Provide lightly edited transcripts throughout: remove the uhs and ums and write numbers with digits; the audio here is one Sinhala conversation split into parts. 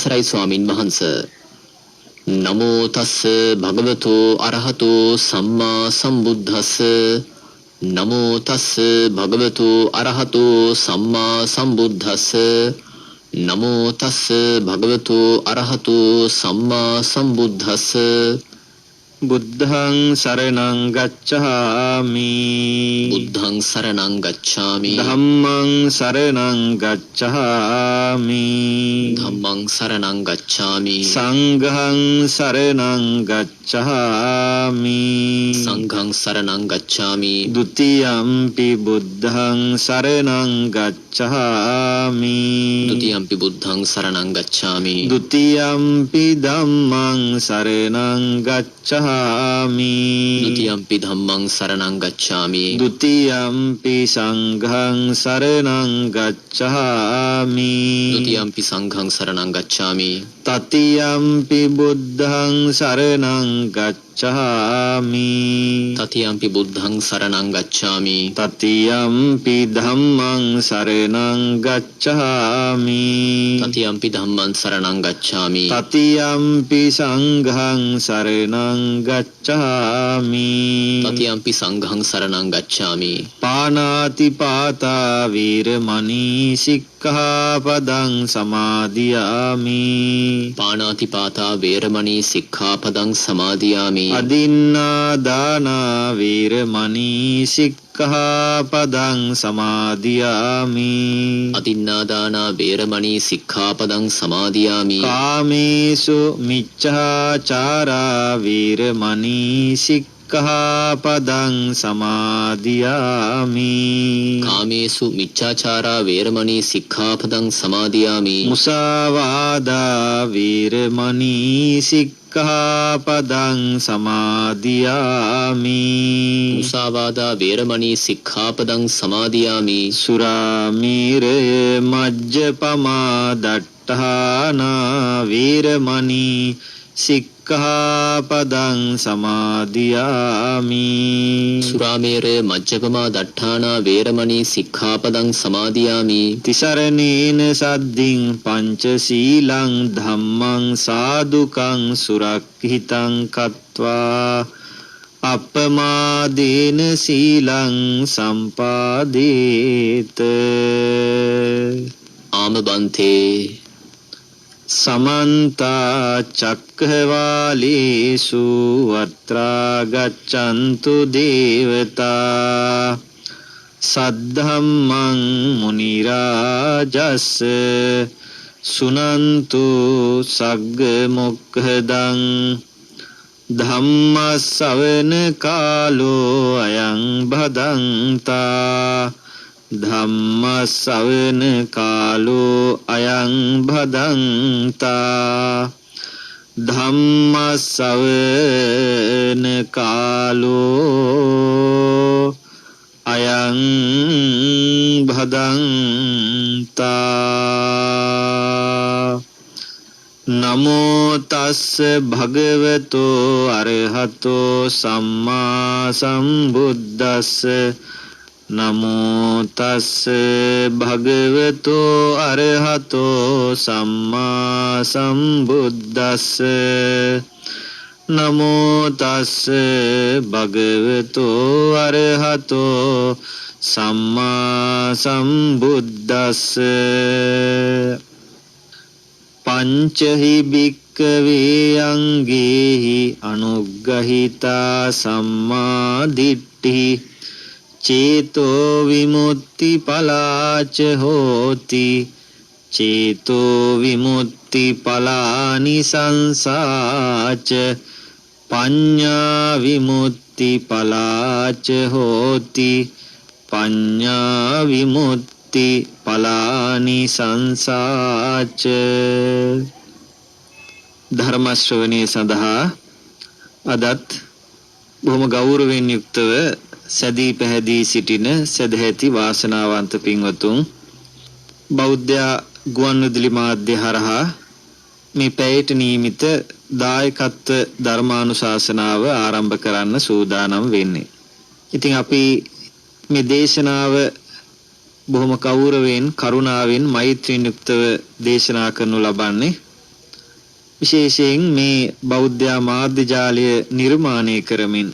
අවසරයි ස්වාමින් වහන්සේ. නමෝ තස්ස භගවතු අරහතෝ සම්මා සම්බුද්දස්ස. නමෝ තස්ස භගවතු අරහතෝ සම්මා සම්බුද්දස්ස. නමෝ තස්ස භගවතු අරහතෝ සම්මා සම්බුද්දස්ස. බුද්ධං සරණං ගච්ඡාමි. බුද්ධං සරණං ගච්ඡාමි. ධම්මං සරණං ගච්ඡාමි. ධම්මං සරණං ගච්ඡාමි. සංඝං සරණං ගච්ඡාමි. සංඝං සරණං ගච්ඡාමි. ဒ ුතියම්පි බුද්ධං සරණං ගච්ඡාමි. ဒ ුතියම්පි බුද්ධං සරණං ගච්ඡාමි. ဒ ුතියම්පි ධම්මං සරණං ගච්ඡාමි. ဒ ුතියම්පි ධම්මං සරණං ගච්ඡාමි. ဒ ුතියම්පි සංඝං සරණං ගච්ඡාමි. ဒ ුතියම්පි සංඝං සරණං ගච්ඡාමි. තතියම්පි බුද්ධං සරණං ගච්ඡාමි. තතියම්පි බුද්ධං සරණං ගච්ඡාමි. තතියම්පි ධම්මං සරණං ගච්ඡාමි. තතියම්පි ධම්මං සරණං ගච්ඡාමි. තතියම්පි සංඝං සරණං ගච්ඡාමි. තතියම්පි සංඝං සරණං ගච්ඡාමි. පානාති පාතා වීරමණී සික්ඛාපදං සමාදියාමි. පාණාති පාතා වේරමණී සික්ඛාපදං සමාදියාමි. අදින්නා දානා වීරමණී සික්ඛාපදං සමාදියාමි. අදින්නා දානා වේරමණී සික්ඛාපදං සමාදියාමි. කාමේසු මිච්ඡාචාරා වීරමණී සික්ඛාපදං සමාදියාමි. කාමේසු මිච්ඡාචාරා වේරමණී සික්ඛාපදං සමාදියාමි. මුසාවාදා වීරමණී සික්ඛාපදං සමාදියාමි. මුසාවාදා වේරමණී සික්ඛාපදං සමාදියාමි. සුරාමීරය මජ්ජපමා දට්ඨානා වීරමණී සික්ඛාපදං සමාදියාමි. සුරාමේරය මජ්ජපමා දට්ඨානා වේරමණී සික්ඛාපදං සමාදියාමි. තිසරණේන සද්දින් පංචශීලං ධම්මං සාදුකං සුරක්ඛිතං කତ୍වා අපමාදේන සීලං සම්පාදේත. ආමබන්තේ සමන්ත චක්ඛවාලේසු අත්‍රා ගච්ඡන්තු දේවතා සද්ධම්මං මුනි රාජස් සුනන්තු සග්ග මොක්ඛදං ධම්ම ශ්‍රවණ කාලෝ අයං භදන්තා. ධම්ම ශ්‍රවණ කාලෝ අයං භදන්තා. ධම්ම ශ්‍රවණ කාලෝ අයං භදන්තා. නමෝ තස්ස භගවතෝ අරහතෝ සම්මා සම්බුද්දස්ස. නමෝ තස්ස භගවතෝ අරහතෝ සම්මා සම්බුද්දස්ස. නමෝ තස්ස භගවතෝ අරහතෝ සම්මා සම්බුද්දස්ස. පංචහි භික්ඛවේ අංගේහි අනුග්ගහිතා සම්මා දිට්ඨි චේතෝ විමුක්ති පලාච හෝති. චේතෝ විමුක්ති පලානි සංසාච පඤ්ඤා විමුක්ති පලාච හෝති. පඤ්ඤා විමුක්ති පලානි සංසාච. ධර්ම ශ්‍රවණය සඳහා අදත් බොහොම ගෞරවයෙන් යුක්තව සැදී පැහැදී සිටින සදැහැති වාසනාවන්ත පින්වතුන් බෞද්ධ ගුවන්විදුලි මාධ්‍ය හරහා මේ පැයට නියමිත දායකත්ව ධර්මානුශාසනාව ආරම්භ කරන්න සූදානම් වෙන්නේ. ඉතින් අපි මේ දේශනාව බොහොම ගෞරවයෙන් කරුණාවෙන් මෛත්‍රියෙන් යුක්තව දේශනා කරනු ලබන්නේ විශේෂයෙන් මේ බෞද්ධ මාධ්‍ය ජාලය නිර්මාණය කරමින්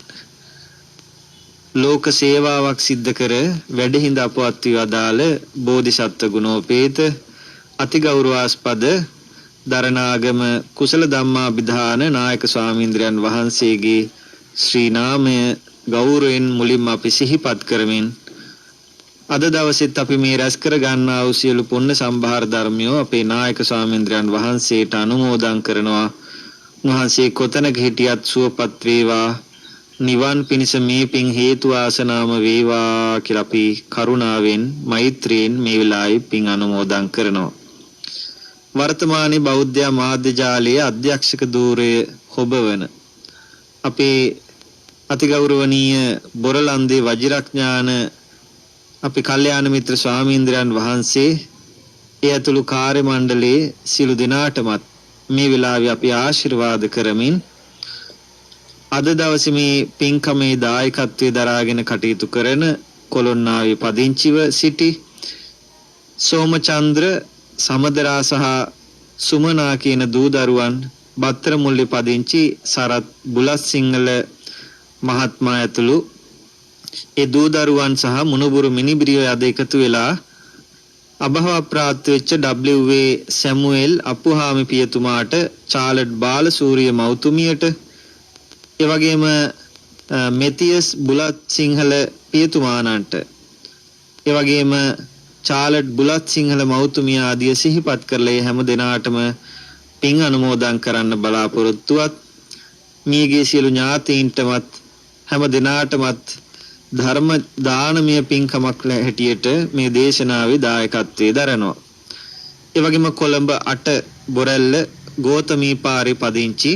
ලෝක සේවාවක් සිද්ධ කර වැඩහිඳ අපවත් වී අදාළ බෝධිසත්ව ගුණෝපේත අතිගෞරවාස්පද දරණාගම කුසල ධම්මාභිධාන නායක ස්වාමීන්ද්‍රයන් වහන්සේගේ ශ්‍රී නාමය ගෞරවයෙන් මුලින්ම අපි සිහිපත් කරමින් අද දවසෙත් අපි මේ රැස් කර ගන්නා වූ සියලු පුණ්‍ය සම්භාර ධර්මියෝ අපේ නායක ස්වාමීන්ද්‍රයන් වහන්සේට අනුමෝදන් කරනවා. උන්වහන්සේ කොතනක හිටියත් සුවපත් වේවා, නිවන් පිණිස මේ පින් හේතු ආසනාම වේවා කියලා අපි කරුණාවෙන් මෛත්‍රියෙන් මේ වෙලාවේ පින් අනුමෝදන් කරනවා. වර්තමානයේ බෞද්ධ මාධ්‍ය ජාලයේ අධ්‍යක්ෂක ධූරය හොබවන අපේ අතිගෞරවනීය බොරලන්දේ වජිරඥාන අපි කල්යාණ මිත්‍ර ස්වාමීන්ද්‍රයන් වහන්සේ ඒ ඇතුළු කාර්ය මණ්ඩලයේ සියලු දෙනාටමත් මේ වෙලාවේ අපි ආශිර්වාද කරමින් අද දවසේ මේ පින්කමේ දායකත්වයේ දරාගෙන කටයුතු කරන කොළොන්නාවේ පදිංචිව සිටි සෝමචන්ද්‍ර සමදරා සහ සුමනා කියන දූ දරුවන් බත්තර මුල්ලේ පදිංචි සරත් බුලත් සිංහල මහත්මයා ඇතුළු ඒ දූ දරුවන් සහ මුණුබුරු මිනිබිරියෝ අද එකතු වෙලා අභව ප්‍රාප්ත වෙච්ච W.A. සැමුවෙල් අපුහාමි පියතුමාට චාලට් බාලසූරිය මෞතුමියට ඒ වගේම මෙතියස් බුලත් සිංහල පියතුමාණන්ට ඒ වගේම චාලට් බුලත් සිංහල මෞතුමිය ආදිය සිහිපත් කරලා හැම දිනාටම පින් අනුමෝදන් කරන්න බලාපොරොත්තුවත් මියගේ සියලු ඥාතීන්ටමත් හැම දිනාටමත් ධර්ම දානමය පින්කමක් හැටියට මේ දේශනාවේ දායකත්වයේ දරනවා. ඒ වගේම කොළඹ 8 බොරැල්ල ගෝතමී පාරේ පදිංචි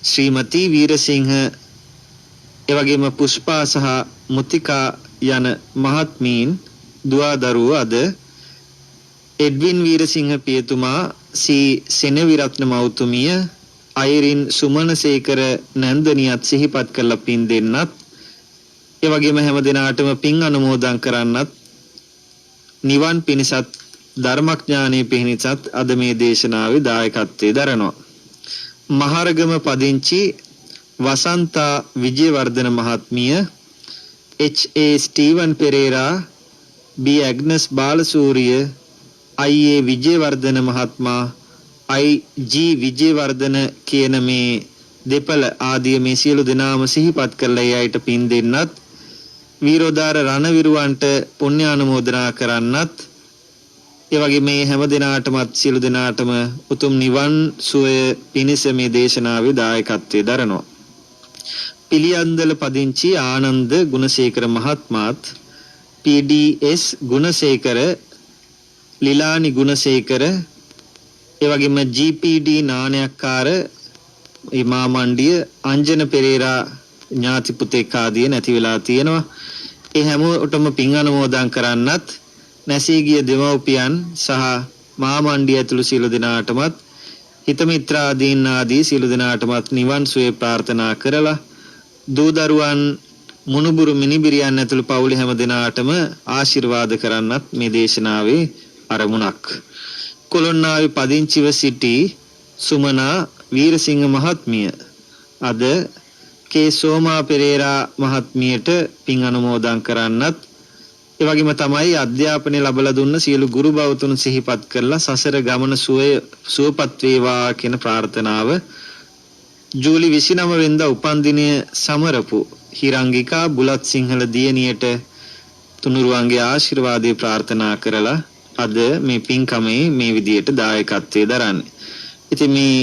ශ්‍රීමති වීරසිංහ ඒ වගේම පුෂ්පා සහ මුතිකා යන මහත්මීන් දුවා දරුවෝ අද එඩ්වින් වීරසිංහ පියතුමා සී සෙනවිරත්න මෞතුමිය අයිරින් සුමනසේකර නැන්දනියත් සිහිපත් කළ පින් දෙන්නත් ඒ වගේම හැම දිනාටම පින් අනුමෝදන් කරන්නත් නිවන් පිණිසත් ධර්මඥානෙ පිණිසත් අද මේ දේශනාවේ දායකත්වයේ දරනවා. මහරගම පදිංචි වසන්තා විජේවර්ධන මහත්මිය, H.A. Stephen Perera, B. Agnes Balasuriya, I.A. Wijewardena මහත්මයා, I.G. විජේවර්ධන කියන මේ දෙපළ ආදී මේ සියලු දෙනාම සිහිපත් කරලා එයට පින් දෙන්නත්, වීරෝදාර රණවිරුවන්ට පුණ්‍ය අනුමෝදනා කරන්නත්, ඒ වගේ මේ හැම දිනාටමත් සියලු දිනාටම උතුම් නිවන් සුවය පිණිස මේ දේශනාවේ දායකත්වයේ දරනවා. පිළියන්දල පදිංචි ආනන්ද ගුණසේකර මහත්මයාත්, PDS ගුණසේකර, ලිලානි ගුණසේකර, ඒ වගේම GPD නානයක්කාර මාමණ්ඩිය අංජන පෙරේරා ඥාති පුතෙක් ආදී නැති වෙලා තියෙනවා. ඒ හැමෝටම පින් අනුමෝදන් කරන්නත්, නැසී ගිය දෙමව්පියන් සහ මාමණ්ඩිය ඇතුළු සියලු දෙනාටමත් හිත මිත්‍රාදීන් ආදී සියලු දෙනාටමත් නිවන් සුවේ ප්‍රාර්ථනා කරලා දූ දරුවන් මුණුබුරු මිනිබිරියන් ඇතුළු පවුලේ හැම දෙනාටම ආශිර්වාද කරන්නත් මේ දේශනාවේ අරමුණක්. කොළොන්නාවේ පදිංචිව සිටි සුමනා වීරසිංහ මහත්මිය අද කේ සෝමා පෙරේරා මහත්මියට පින් අනුමෝදන් කරන්නත්, ඒ වගේම තමයි අධ්‍යාපනය ලැබලා දුන්න සියලු ගුරු බවතුන් සිහිපත් කරලා සසර ගමන සුවපත් වේවා කියන ප්‍රාර්ථනාව ජූලි 29 වෙනිදා උපන්දිනය සමරපු හිරංගිකා බුලත් සිංහල දියණියට තුනුරුවන්ගේ ආශිර්වාදේ ප්‍රාර්ථනා කරලා අද මේ පින්කමේ මේ විදියට දායකත්වයේ දරන්නේ. ඉතින් මේ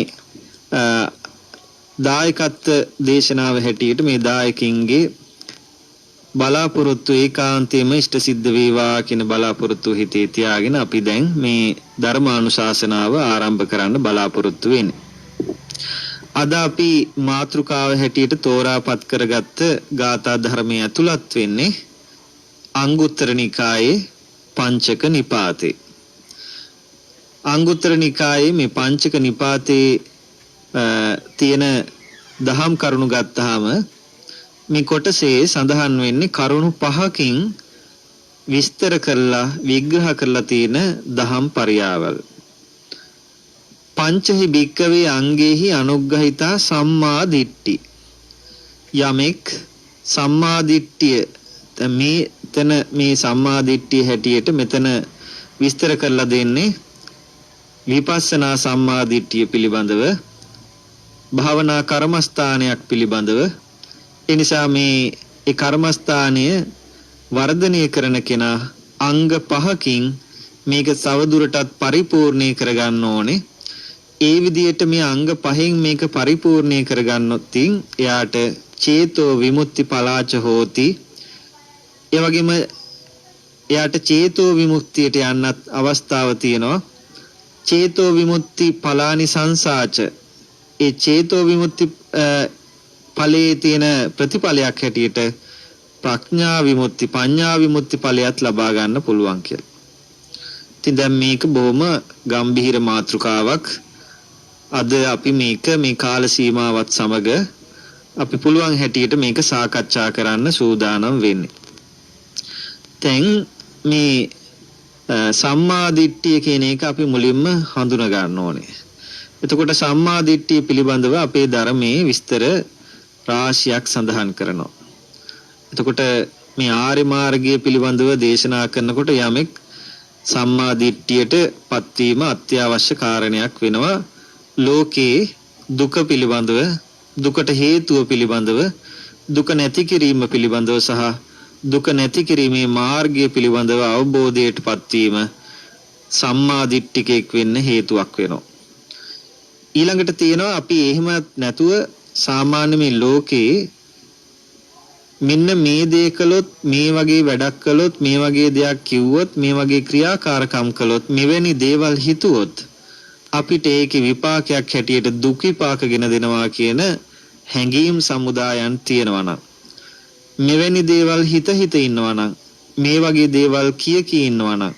දායකත්ව දේශනාව හැටියට මේ දායකින්ගේ බලාපොරොත්තු ඒකාන්තයෙන්ම ඉෂ්ට සිද්ධ වේවා කියන බලාපොරොත්තු හිතේ තියාගෙන අපි දැන් මේ ධර්මානුශාසනාව ආරම්භ කරන්න බලාපොරොත්තු වෙන්නේ. අද අපි මාතෘකාව හැටියට තෝරාපත් කරගත්ත ගාථා ධර්මයේ ඇතුළත් වෙන්නේ අංගුත්තර නිකායේ පංචක නිපාතේ. අංගුත්තර නිකායේ මේ පංචක නිපාතේ තියෙන දහම් කරුණු ගත්තාම මේ කොටසේ සඳහන් වෙන්නේ කරුණු 5කින් විස්තර කරලා විග්‍රහ කරලා තියෙන දහම් පරයාවල්. පංචහි භික්කවේ අංගේහි අනුග්‍රහිතා සම්මා දිට්ඨි. යමෙක් සම්මා දිට්ඨිය මේ සම්මා දිට්ඨිය හැටියට මෙතන විස්තර කරලා දෙන්නේ විපස්සනා සම්මා දිට්ඨිය පිළිබඳව, භාවනා කර්මස්ථානයක් පිළිබඳව. ඒ නිසා ඒ කර්මස්ථානය වර්ධනය කරන කෙනා අංග 5කින් මේක තවදුරටත් පරිපූර්ණේ කරගන්න ඕනේ. ඒ විදිහට මේ අංග 5න් මේක පරිපූර්ණේ කරගන්නොත් එයාට චේතෝ විමුක්ති පලාච හෝති. ඒ වගේම එයාට චේතෝ විමුක්තියට යන්නත් අවස්ථාව තියෙනවා. චේතෝ විමුක්ති පලානි සංසාච. ඒ චේතෝ විමුක්ති ඵලයේ තියෙන ප්‍රතිඵලයක් හැටියට ප්‍රඥා විමුක්ති, පඤ්ඤා විමුක්ති ඵලයක් ලබා ගන්න පුළුවන් කියලා. ඉතින් දැන් මේක බොහොම ගැඹීර මාතෘකාවක්. අද අපි මේ කාල සීමාවත් සමග අපි පුළුවන් හැටියට මේක සාකච්ඡා කරන්න සූදානම් වෙන්නේ. දැන් මේ සම්මා දිට්ඨිය කියන එක අපි මුලින්ම හඳුනා ගන්න ඕනේ. එතකොට සම්මා දිට්ඨිය පිළිබඳව අපේ ධර්මයේ විස්තර රාශියක් සඳහන් කරනවා. එතකොට මේ ආර්ය මාර්ගය පිළිබඳව දේශනා කරනකොට යමෙක් සම්මා දිට්ඨියට පත්වීම අත්‍යවශ්‍ය කාරණයක් වෙනවා. ලෝකේ දුක පිළිබඳව, දුකට හේතුව පිළිබඳව, දුක නැති කිරීම පිළිබඳව සහ දුක නැති කිරීමේ මාර්ගය පිළිබඳව අවබෝධයට පත්වීම සම්මා දිට්ඨිකෙක් වෙන්න හේතුවක් වෙනවා. ඊළඟට තියෙනවා අපි එහෙම නැතුව සාමාන්‍ය මේ ලෝකේ මෙන්න මේ දේ කළොත්, මේ වගේ වැඩක් කළොත්, මේ වගේ දෙයක් කිව්වොත්, මේ වගේ ක්‍රියාකාරකම් කළොත්, මෙවැනි දේවල් හිතුවොත් අපිට ඒකේ විපාකයක් හැටියට දුක් විපාකගෙන දෙනවා කියන හැඟීම් සමුදායන් තියෙනවා නම්, මෙවැනි දේවල් හිත ඉන්නවා නම්, මේ වගේ දේවල් කිය ඉන්නවා නම්,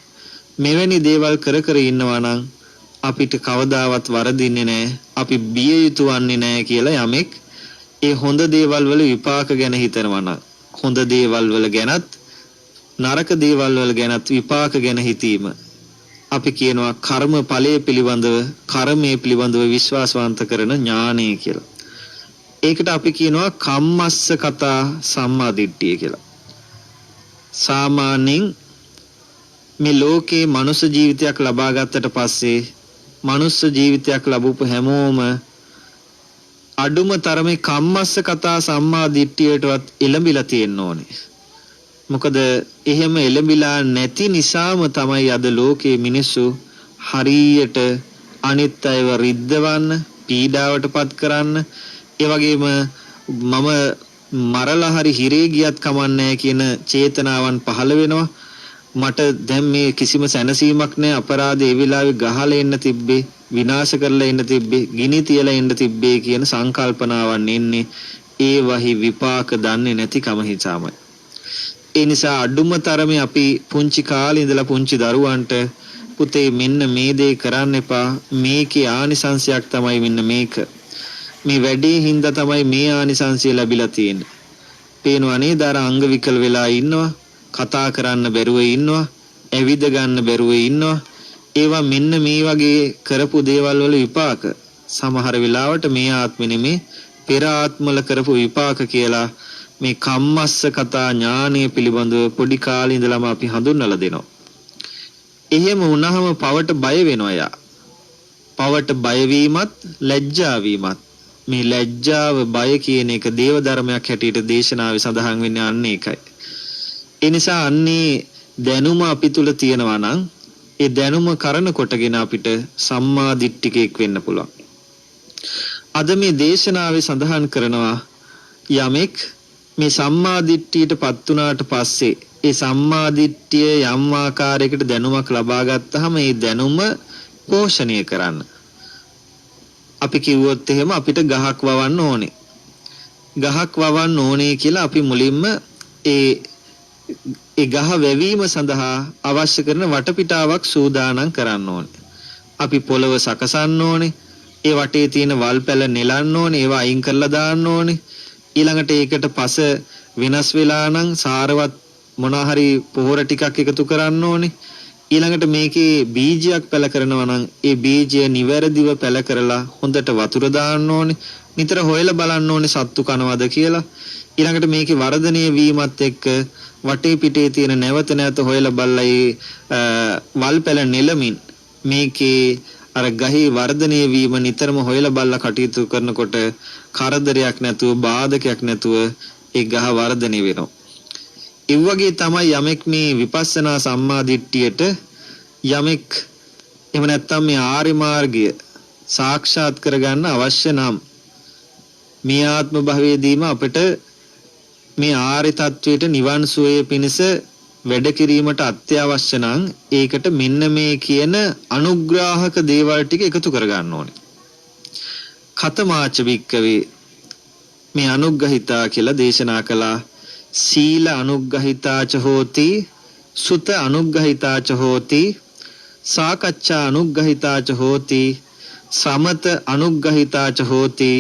මෙවැනි දේවල් කර ඉන්නවා නම් අපිට කවදාවත් වරදින්නේ නැහැ, අපි බිය යුතු වන්නේ නැහැ කියලා යමෙක් ඒ හොඳ දේවල් වල විපාක ගැන හිතනවා නම්, හොඳ දේවල් වල ගැනත් නරක දේවල් වල ගැනත් විපාක ගැන හිතීම අපි කියනවා කර්ම ඵලයේ පිළිබඳව, කර්මයේ පිළිබඳව විශ්වාසවන්ත කරන ඥානය කියලා. ඒකට අපි කියනවා කම්මස්ස කතා සම්මා දිට්ඨිය කියලා. සාමාන්‍යයෙන් මේ ලෝකේ මනුෂ්‍ය ජීවිතයක් ලබා ගත්තට පස්සේ මනුෂ්‍ය ජීවිතයක් ලැබුපු හැමෝම අඩුම තරමේ කම්මස්ස කතා සම්මා දිට්ඨියටවත් එළඹිලා තියෙන්න ඕනේ. මොකද එහෙම එළඹිලා නැති නිසාම තමයි අද ලෝකේ මිනිස්සු හරියට අනිත් අයව රිද්දවන්න, පීඩාවටපත් කරන්න, ඒ වගේම මම මරලා හරි හිරේ ගියත් කමන්නේ කියන චේතනාවන් පහළ වෙනවා. මට දැන් මේ කිසිම සැනසීමක් නැහැ, අපරාධ ඒ වෙලාවේ ගහලා එන්න තිබ්බේ, විනාශ කරලා එන්න තිබ්බේ, ගිනි තියලා එන්න තිබ්බේ කියන සංකල්පනාවන් එන්නේ ඒ වහි විපාක දන්නේ නැතිකම හිතාමයි. ඒ නිසා අඩුම තරමේ අපි පුංචි කාලේ ඉඳලා පුංචි දරුවන්ට පුතේ මෙන්න මේ දේ කරන්න එපා, මේකේ ආනිසංශයක් තමයි මෙන්න මේක, මේ වැඩේ හින්දා තමයි මේ ආනිසංශය ලැබිලා තියෙන්නේ. පේනවා නේද? අර අංග විකල වෙලා ඉන්නවා, කතා කරන්න බැරුව ඉන්නවා, ඇවිද ගන්න බැරුව ඉන්නවා. ඒවා මෙන්න මේ වගේ කරපු දේවල් වල විපාක. සමහර වෙලාවට මේ ආත්මෙ නෙමේ පෙර ආත්මවල කරපු විපාක කියලා මේ කම්මස්ස කතා ඥානය පිළිබඳව පොඩි කාලේ ඉඳලම අපි හඳුන්වලා දෙනවා. එහෙම වුණාම පවට බය වෙනවා යා. පවට බය වීමත් ලැජ්ජා වීමත්, මේ ලැජ්ජාව බය කියන එක දේව ධර්මයක් හැටියට දේශනාවේ සඳහන් වෙන්නේ අන්න ඒකයි. ඒ නිසා අන්නේ දැනුම අපි තුල තියෙනවා නම් ඒ දැනුම කරන කොටගෙන අපිට සම්මා දිට්ඨිකෙක් වෙන්න පුළුවන්. අද මේ දේශනාවේ සඳහන් කරනවා යමෙක් මේ සම්මා දිට්ඨියටපත් වුණාට පස්සේ ඒ සම්මා දිට්ඨිය යම් ආකාරයකට දැනුමක් ලබා ගත්තාම ඒ දැනුම පෝෂණය කරන්න. අපි කිව්වොත් එහෙම අපිට ගහක් වවන්න ඕනේ. ගහක් වවන්න ඕනේ කියලා අපි මුලින්ම ඒ ගහ වැවීම සඳහා අවශ්‍ය කරන වටපිටාවක් සූදානම් කරන්න ඕනේ. අපි පොළව සකසන්න ඕනේ. ඒ වටේ තියෙන වල් පැල නෙලන්න ඕනේ. ඒවා අයින් කරලා දාන්න ඕනේ. ඊළඟට ඒකට පස වෙනස් වෙලා නම් සාරවත් මොනවා හරි පොහොර ටිකක් එකතු කරන්න ඕනේ. ඊළඟට මේකේ බීජයක් පැල කරනවා නම් ඒ බීජය නිවැරදිව පැල කරලා හොඳට වතුර දාන්න ඕනේ. නිතර හොයලා බලන්න ඕනේ සත්තු කනවද කියලා. ඊළඟට මේකේ වර්ධනය වීමත් එක්ක වටේ පිටේ තියෙන නැවත නැවත හොයලා බලලා වල් පැල නෙලමින් මේකේ අර ගහේ වර්ධනය වීම නිතරම හොයලා බලලා කටයුතු කරනකොට කරදරයක් නැතුව බාධකයක් නැතුව ඒ ගහ වර්ධනය වෙනවා. ඒ වගේ තමයි යමෙක් මේ විපස්සනා සම්මා දිට්ඨියට යමෙක් එහෙම නැත්නම් මේ ආර්ය මාර්ගය සාක්ෂාත් කරගන්න අවශ්‍ය නම් මේ ආත්ම භවයේදීම අපිට මේ ආර්ය තත්වයට නිවන් සුවය පිණිස වැඩ කිරීමට අත්‍යවශ්‍ය නම් ඒකට මෙන්න මේ කියන අනුග්‍රාහක දේවල් ටික එකතු කරගන්න ඕනේ. කතමාච වික්කවේ මේ අනුග්‍රහිතා කියලා දේශනා කළා. සීල අනුග්‍රහිතාච හෝති, සුත අනුග්‍රහිතාච හෝති, සාකච්ඡා අනුග්‍රහිතාච හෝති, සමත අනුග්‍රහිතාච හෝති,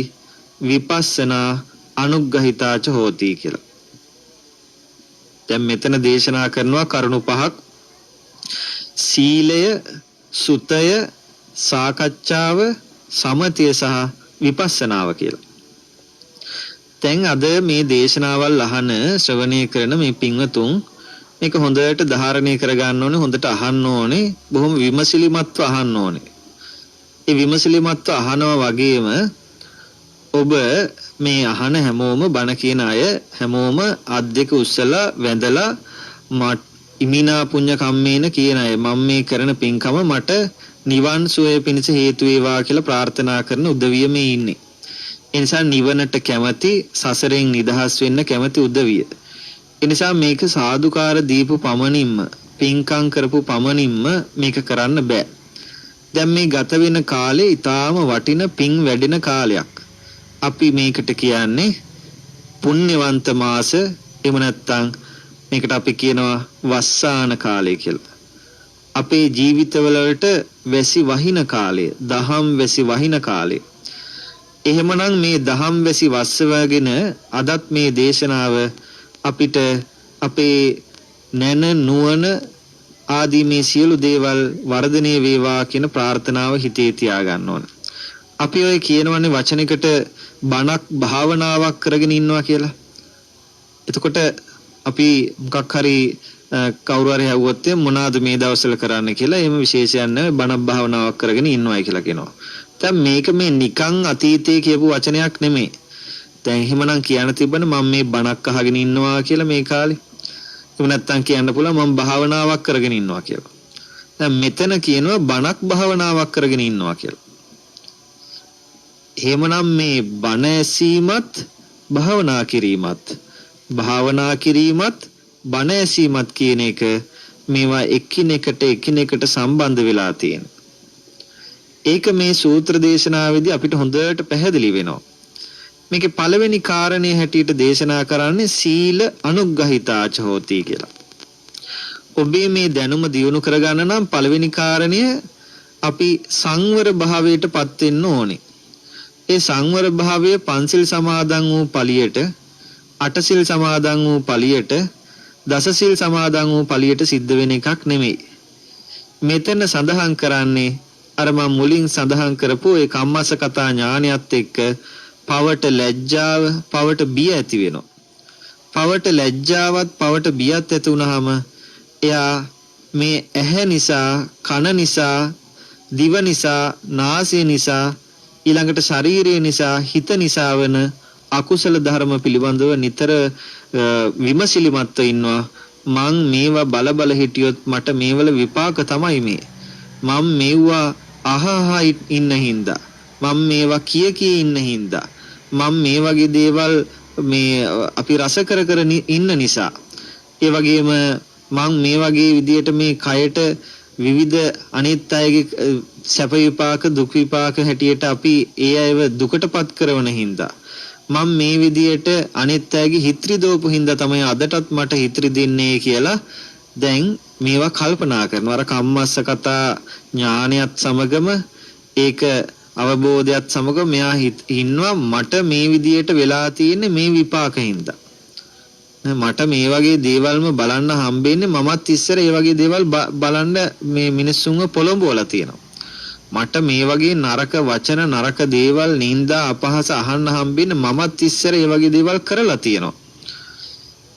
විපස්සනා අනුග්‍රහිතාච හෝති කියලා. දැන් මෙතන දේශනා කරනවා කරුණු පහක්. සීලය, සුතය, සාකච්ඡාව, සමතය සහ විපස්සනාව කියලා. දැන් අද මේ දේශනාවල් අහන ශ්‍රවණය කරන මේ පින්වතුන් මේක හොඳට ධාරණය කරගන්න ඕනේ, හොඳට අහන්න ඕනේ, බොහොම විමසිලිමත්ව අහන්න ඕනේ. ඒ විමසිලිමත්ව අහනවා වගේම ඔබ මේ අහන හැමෝම බණ කියන අය හැමෝම අත් දෙක උස්සලා වැඳලා ඉමිනා පුඤ්ඤ කම්මේන කියන අය මම මේ කරන පින්කම මට නිවන් සුවය පිණිස හේතු වේවා කියලා ප්‍රාර්ථනා කරන උදවිය මේ ඉන්නේ. ඒ නිසා නිවනට කැමැති, සසරෙන් නිදහස් වෙන්න කැමැති උදවිය. ඒ නිසා මේක සාදුකාර දීපු පමණින්ම, පින්කම් කරපු පමණින්ම මේක කරන්න බෑ. දැන් මේ ගත වෙන කාලේ ඊටාම වටින පින් වැඩෙන කාලයක්. අපි මේකට කියන්නේ පුණ්‍යවන්ත මාස, එහෙම නැත්නම් මේකට අපි කියනවා වස්සාන කාලය කියලා. අපේ ජීවිතවලට වැසි වහින කාලය, දහම් වැසි වහින කාලය. එහෙමනම් මේ දහම් වැසි වස්සවගෙන අදත් මේ දේශනාව අපිට අපේ නැන නුවණ ආදී මේ සියලු දේවල් වර්ධනය වේවා කියන ප්‍රාර්ථනාව හිතේ තියාගන්න ඕන. අපි ඔය කියනවනේ වචනයකට බණක් භාවනාවක් කරගෙන ඉන්නවා කියලා. එතකොට අපි මොකක් හරි කවුරු හරි ඇහුවොත් මොනවාද මේ දවස්වල කරන්න කියලා එහෙම විශේෂයක් නැහැ, බණක් භාවනාවක් කරගෙන ඉන්නවයි කියලා කියනවා. දැන් මේක මේ නිකන් අතීතයේ කියපු වචනයක් නෙමෙයි. දැන් එහෙමනම් කියන්න තිබ්බනේ මම මේ බණක් අහගෙන ඉන්නවා කියලා මේ කාලේ. එහෙම නැත්නම් කියන්න පුළුවන් මම භාවනාවක් කරගෙන ඉන්නවා කියලා. දැන් මෙතන කියනවා බණක් භාවනාවක් කරගෙන ඉන්නවා කියලා. එහෙමනම් මේ බණ ඇසීමත් භාවනා කිරීමත්, භාවනා කිරීමත් බණ ඇසීමත් කියන එක මේවා එකිනෙකට සම්බන්ධ වෙලා තියෙන. ඒක මේ සූත්‍ර දේශනාවේදී අපිට හොඳට පැහැදිලි වෙනවා. මේකේ පළවෙනි කාරණේ හැටියට දේශනා කරන්නේ සීල අනුග්‍රහිතාච හෝති කියලා. ඔබේ මේ දැනුම දියුණු කරගන්න නම් පළවෙනි කාරණය අපි සංවර භාවයටපත් වෙන්න ඕනේ. ඒ සංවර භාවය පන්සිල් සමාදන් වූ පළියට, අටසිල් සමාදන් වූ පළියට, දසසිල් සමාදන් වූ පළියට සිද්ධ වෙන එකක් නෙමෙයි. මෙතන සඳහන් කරන්නේ අර මම මුලින් සඳහන් කරපු ඒ කම්මස්සකතා ඥානයත් එක්ක පවට ලැජ්ජාව, පවට බිය ඇති වෙනවා. පවට ලැජ්ජාවත් පවට බියත් ඇති වුනහම එයා මේ ඇහැ නිසා, කන නිසා, දිව නිසා, නාසය නිසා, ඊළඟට ශරීරය නිසා, හිත නිසා වෙන අකුසල ධර්ම පිළිබඳව නිතර විමසිලිමත්ව ඉන්නවා. මං මේවා බල හිටියොත් මට මේවල විපාක තමයි මේ. මම මේවා අහහා ඉන්න හින්දා, මම මේවා කිය ඉන්න හින්දා, මම මේ වගේ දේවල් මේ අපි රස කර ඉන්න නිසා, ඒ වගේම මං මේ වගේ විදියට මේ කයට විවිධ අනිත් අයගේ සැප විපාක, දුක් විපාක හැටියට අපි ඒ අයව දුකටපත් කරන හින්දා, මම මේ විදියට අනිත් අයගේ හිත්‍රි දෝපු හින්දා තමයි අදටත් මට හිත්‍රි දෙන්නේ කියලා දැන් මේවා කල්පනා කරනවා. අර කම්මස්සකතා ඥානයත් සමගම ඒක අවබෝධයත් සමගම මෙයා ඉන්නවා මට මේ විදියට වෙලා තියෙන්නේ මේ විපාකින්ද. මට මේ වගේ දේවල්ම බලන්න හම්බෙන්නේ මමත් ඉස්සර ඒ වගේ දේවල් බලන්න මේ මිනිස්සුන්ව පොළඹවලා තියෙනවා. මට මේ වගේ නරක වචන නරක දේවල් නින්දා අපහාස අහන්න හම්බෙන්නේ මමත් ඉස්සර ඒ වගේ දේවල් කරලා තියෙනවා.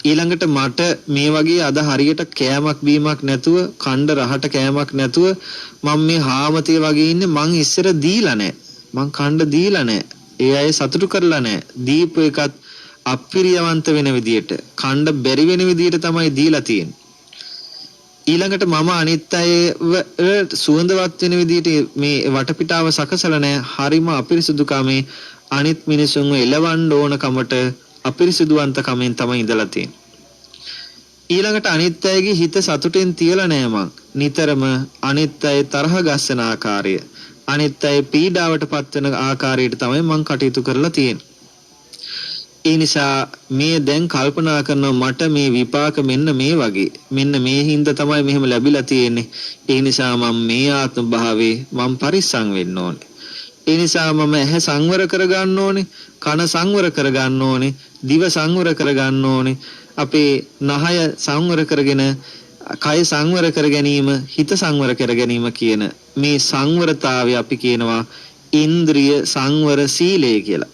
ඊළඟට මට මේ වගේ අද හරියට කෑමක් බීමක් නැතුව කණ්ඩ රහට කෑමක් නැතුව මම මේ හාමතේ වගේ ඉන්නේ මං ඉස්සර දීලා නැහැ. මං කණ්ඩ දීලා නැහැ. ඒ අය සතුටු කරලා නැහැ. දීප එකත් අප්‍රියවන්ත වෙන විදියට කණ්ඩ බැරි වෙන විදියට තමයි දීලා තියෙන්නේ. ඊළඟට මම අනිත් අයව සුවඳවත් වෙන විදියට මේ වටපිටාව සකසලා නැහැ. හරිම අපිරිසුදුකමේ අනිත් මිනිසුන්ව එලවන්න ඕන කමට අපිරිසුදුවන්ත කමෙන් තමයි ඉඳලා තියෙන්නේ. ඊළඟට අනිත් අයගේ හිත සතුටෙන් තියලා නැහැ මං. නිතරම අනිත් අය තරහ ගස්සන ආකාරය, අනිත් අය පීඩාවට පත්වන ආකාරයට තමයි මං කටයුතු කරලා තියෙන්නේ. ඒ නිසා මේ දැන් කල්පනා කරනවා මට මේ විපාක මෙන්න මේ වගේ මෙන්න මේ හින්දා තමයි මෙහෙම ලැබිලා තියෙන්නේ. ඒ නිසා මම මේ ආත්ම භාවයේ මම පරිස්සම් වෙන්න ඕනේ. ඒ නිසා මම ඇහැ සංවර කරගන්න ඕනේ, කන සංවර කරගන්න ඕනේ, දිව සංවර කරගන්න ඕනේ, අපේ නහය සංවර කරගෙන කය සංවර කර ගැනීම, හිත සංවර කර ගැනීම කියන මේ සංවරතාවය අපි කියනවා ඉන්ද්‍රිය සංවර සීලය කියලා.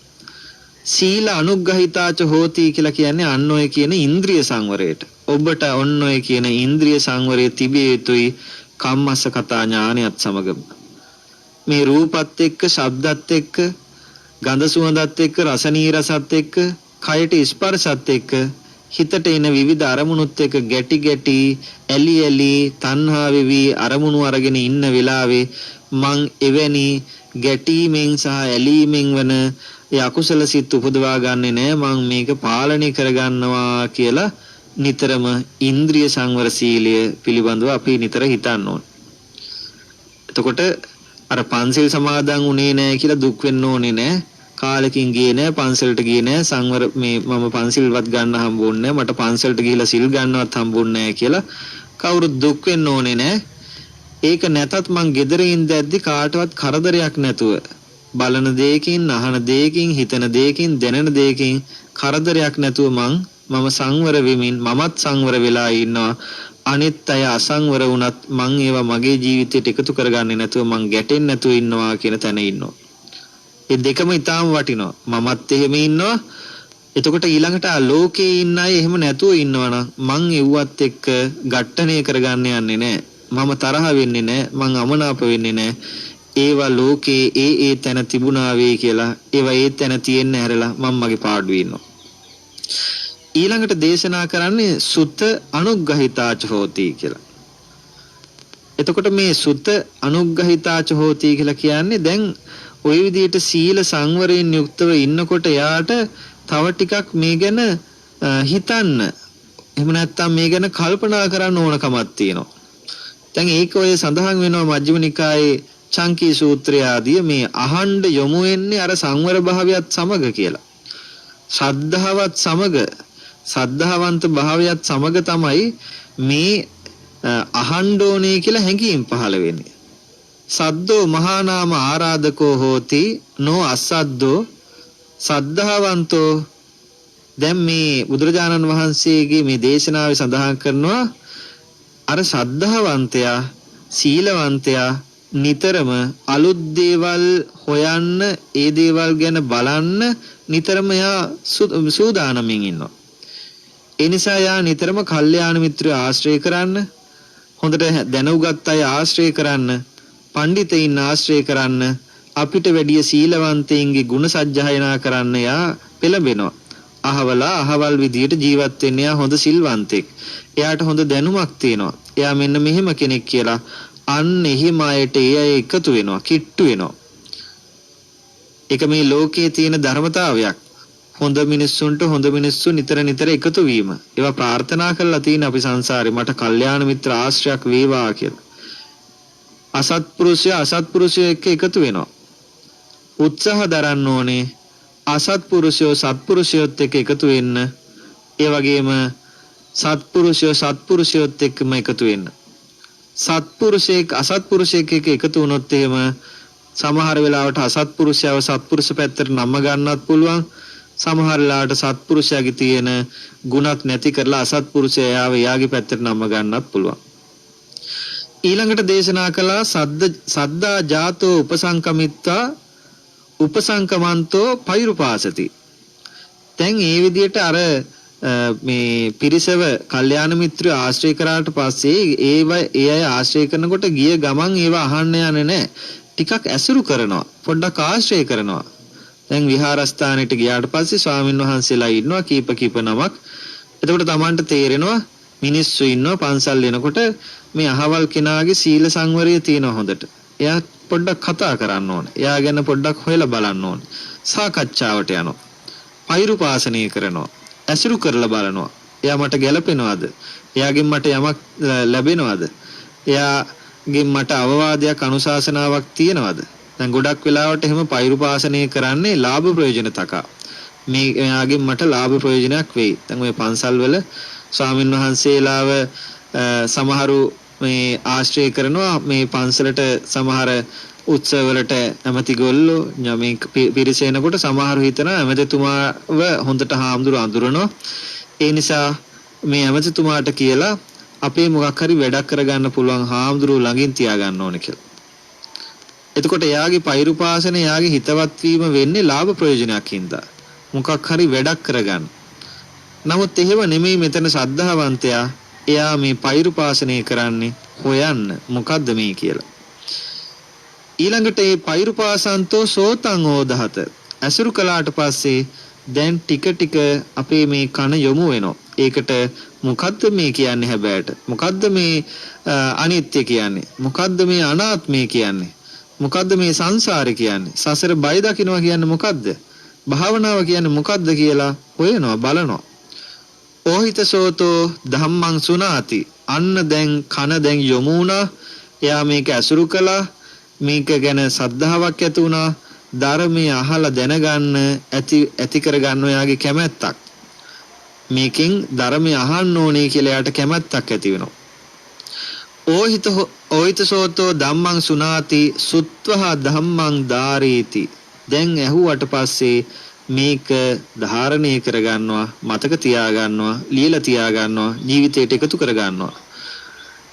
සීල අනුග්‍රහිතාච හෝති කියලා කියන්නේ අන්න ඔය කියන ඉන්ද්‍රිය සංවරයට. ඔබට ඔන්න ඔය කියන ඉන්ද්‍රිය සංවරය තිබිය යුතුයි කම්මස්ස කතා ඥානයත් සමගම. මේ රූපත් එක්ක, ශබ්දත් එක්ක, ගන්ධ සුවඳත් එක්ක, රස නීරසත් එක්ක, කයට ස්පර්ශත් එක්ක, හිතට එන විවිධ අරමුණුත් එක්ක ගැටි ගැටි, ඇලි ඇලි, තණ්හා වෙවි අරමුණු අරගෙන ඉන්න වෙලාවේ මං එවැනි ගැටීමෙන් සහ ඇලීමෙන් වන ඒ අකුසල සිත් උපදවා ගන්නෙ නෑ. මං මේක පාලනය කරගන්නවා කියලා නිතරම ඉන්ද්‍රිය සංවර සීලය පිළිබඳව අපි නිතර හිතන්න ඕන. එතකොට අර පන්සිල් සමාදන් උනේ නෑ කියලා දුක් වෙන්න ඕනේ නෑ. කාලෙකින් ගියේ නෑ, පන්සලට ගියේ නෑ, සංවර මේ මම පන්සිල්වත් ගන්න හම්බුන්නේ නෑ, මට පන්සලට ගිහිලා සිල් ගන්නවත් හම්බුන්නේ නෑ කියලා කවුරුත් දුක් වෙන්න ඕනේ නෑ. ඒක නැතත් මං ගෙදර ඉඳද්දි කාටවත් කරදරයක් නැතුව බලන දෙයකින්, අහන දෙයකින්, හිතන දෙයකින්, දැනෙන දෙයකින් කරදරයක් නැතුව මම සංවර වෙමින් මමත් සංවර වෙලා ඉන්නවා. අනිත් අය අසංවර වුණත් මං ඒවා මගේ ජීවිතයට එකතු කරගන්නේ නැතුව මං ගැටෙන්නේ නැතුව ඉන්නවා කියන තැන ඉන්නවා. ඒ දෙකම ඊටාම වටිනවා. මමත් එහෙම ඉන්නවා. එතකොට ඊළඟට ලෝකේ ඉන්න අය එහෙම නැතුව ඉන්නවනම් මං එව්වත් එක්ක ගැටණය කරගන්න යන්නේ නැහැ. මම තරහ වෙන්නේ නැහැ. මං අමනාප වෙන්නේ නැහැ. ඒවා ලෝකේ ඒ තැන තිබුණා වේ කියලා ඒවා ඒ තැන තියෙන්න හැරලා මම මගේ පාඩුවේ ඉන්නවා. ඊළඟට දේශනා කරන්නේ සුත අනුග්‍රහිතාච හෝති කියලා. එතකොට මේ සුත අනුග්‍රහිතාච හෝති කියලා කියන්නේ දැන් ওই විදිහට සීල සංවරයෙන් යුක්තව ඉන්නකොට යාට තව ටිකක් මේ ගැන හිතන්න, එහෙම නැත්නම් මේ ගැන කල්පනා කරන්න ඕනකමක් තියෙනවා. දැන් ඒක ඔය සඳහන් වෙනවා මජ්ක්‍ධිම නිකායේ චංකී සූත්‍රය ආදී මේ අහඬ යොමු වෙන්නේ අර සංවර භාවයත් සමග කියලා. ශ්‍රද්ධාවත් සමග, සද්ධාවන්ත භාවයත් සමග තමයි මේ අහඬ ඕනේ කියලා හැඟීම් පහළ වෙන්නේ. සද්දෝ මහා නාම ආරාධකෝ හෝති නෝ අසද්දෝ සද්ධාවන්තෝ. දැන් මේ බුදුරජාණන් වහන්සේගේ මේ දේශනාවේ සඳහන් කරනවා අර සද්ධාවන්තයා, සීලවන්තයා නිතරම අලුත් දේවල් හොයන්න, ඒ දේවල් ගැන බලන්න නිතරම යා සූදානමින් ඉන්නවා. ඒ නිසා යා නිතරම කල්යාණ මිත්‍රය ආශ්‍රය කරන්න, හොඳට දැනුගත් අය ආශ්‍රය කරන්න, පඬිතයින් ආශ්‍රය කරන්න, අපිට වැඩිය සීලවන්තයින්ගේ ගුණ සජ්ජායනා කරන්න යා පෙළඹෙනවා. අහවල් විදියට ජීවත් වෙන්න යා හොඳ සිල්වන්තෙක්. එයාට හොඳ දැනුමක් තියෙනවා. එයා මෙන්න මෙහෙම කෙනෙක් කියලා අන්න එහිම අයට ඒ අය එකතු වෙනවා, කිට්ටු වෙනවා. ඒක මේ ලෝකයේ තියෙන ධර්මතාවයක්. හොඳ මිනිස්සුන්ට හොඳ මිනිස්සු නිතර එකතු වීම. ඒවා ප්‍රාර්ථනා කරලා තියෙන අපි සංසාරේ මට කල්යාණ මිත්‍ර ආශ්‍රයක් වේවා කියලා. අසත්පුරුෂය එක්ක එකතු වෙනවා. උත්සාහ දරන්න ඕනේ අසත්පුරුෂයෝ සත්පුරුෂයොත් එක්ක එකතු වෙන්න. ඒ වගේම සත්පුරුෂයොත් එක්කම එකතු වෙන්න. සත්පුරුෂයෙක් අසත්පුරුෂයෙක් එක්ක එකතු වුණොත් එහෙම සමහර වෙලාවට අසත්පුරුෂයව සත්පුරුෂ පැත්තට නම ගන්නත් පුළුවන්. සමහරලාට සත්පුරුෂයාගේ තියෙන ගුණත් නැති කරලා අසත්පුරුෂයාව යාගේ පැත්තට නම ගන්නත් පුළුවන්. ඊළඟට දේශනා කළා සද්දා ජාතෝ උපසංකමිත්වා උපසංකමන්තෝ පෛරුපාසති. දැන් මේ විදිහට අර මේ පිරිසව කල්යාණ මිත්‍රය ආශ්‍රය කරාට පස්සේ ඒ අය ආශ්‍රය කරනකොට ගිය ගමන් ඒව අහන්න යන්නේ නැහැ. ටිකක් ඇසුරු කරනවා. පොඩ්ඩක් ආශ්‍රය කරනවා. දැන් විහාරස්ථානෙට ගියාට පස්සේ ස්වාමින් වහන්සේලා ඉන්නවා කීප නමක්. එතකොට Tamanට තේරෙනවා මිනිස්සු ඉන්නවා පන්සල් එනකොට මේ අහවල් කෙනාගේ සීල සංවරය තියෙනවා හොඳට. එයා පොඩ්ඩක් කතා කරන්න ඕනේ. එයා ගැන පොඩ්ඩක් හොයලා බලන්න ඕනේ. සාකච්ඡාවට යනවා. පෛරුපාසනය කරනවා. ඇසුරු කරලා බලනවා. එයා මට ගැළපෙනවද? එයාගෙන් මට යමක් ලැබෙනවද? එයාගෙන් මට අවවාදයක් අනුශාසනාවක් තියෙනවද? දැන් ගොඩක් වෙලාවට එහෙම පෛරුපාසනය කරන්නේ ලාභ ප්‍රයෝජන තකා. මේ එයාගෙන් මට ලාභ ප්‍රයෝජනයක් වෙයි. දැන් ඔය පන්සල් වල ස්වාමින් වහන්සේලාව සමහරු මේ ආශ්‍රය කරනවා මේ පන්සලට සමහර උත්සව වලට ඇමතිගොල්ලෝ මේ පිරිසෙනකොට සමහරු හිතනවා ඇමතිතුමාව හොඳට හාමුදුරු අඳුරනවා. ඒ නිසා මේ ඇමතිතුමාට කියලා අපේ මොකක් හරි වැඩක් කරගන්න පුළුවන් හාමුදුරු ළඟින් තියාගන්න ඕනේ කියලා. එතකොට එයාගේ පෛරුපාසන එයාගේ හිතවත් වීම වෙන්නේ ලාභ ප්‍රයෝජනයක් හින්දා. මොකක් හරි වැඩක් කරගන්න. නමුත් එහෙම නෙමෙයි මෙතන ශ්‍රද්ධාවන්තයා එයා මේ පෛරුපාසනය කරන්නේ හොයන්න මොකද්ද මේ කියලා. ඊළඟට මේ පෛරුපාසන්තෝ සෝතං ඕදහත ඇසුරු කළාට පස්සේ දැන් ටික අපේ මේ කන යොමු වෙනවා. ඒකට මොකද්ද මේ කියන්නේ හැබෑට? මොකද්ද මේ අනිත්‍ය කියන්නේ? මොකද්ද මේ අනාත්මය කියන්නේ? මොකද්ද මේ සංසාරේ කියන්නේ? සසර බය දකින්නවා කියන්නේ මොකද්ද? භාවනාව කියන්නේ මොකද්ද කියලා හොයනවා බලනවා. ඕහිතසෝතෝ ධම්මං සුනාති. අන්න දැන් කන දැන් යොමු වුණා. එයා මේක ඇසුරු කළා. මේක ගැන සද්ධාාවක් ඇති වුණා. ධර්මයේ අහලා දැනගන්න ඇති කරගන්න ඔයාගේ කැමැත්තක්. මේකෙන් ධර්මයේ අහන්න ඕනේ කියලා එයාට කැමැත්තක් ඇති වෙනවා. ඕහිතසෝතෝ ධම්මං සුනාති සුත්වහ ධම්මං ධාරේති. දැන් ඇහුවට පස්සේ මේක ධාරණය කරගන්නවා, මතක තියාගන්නවා, ලියලා තියාගන්නවා, ජීවිතයට එකතු කරගන්නවා.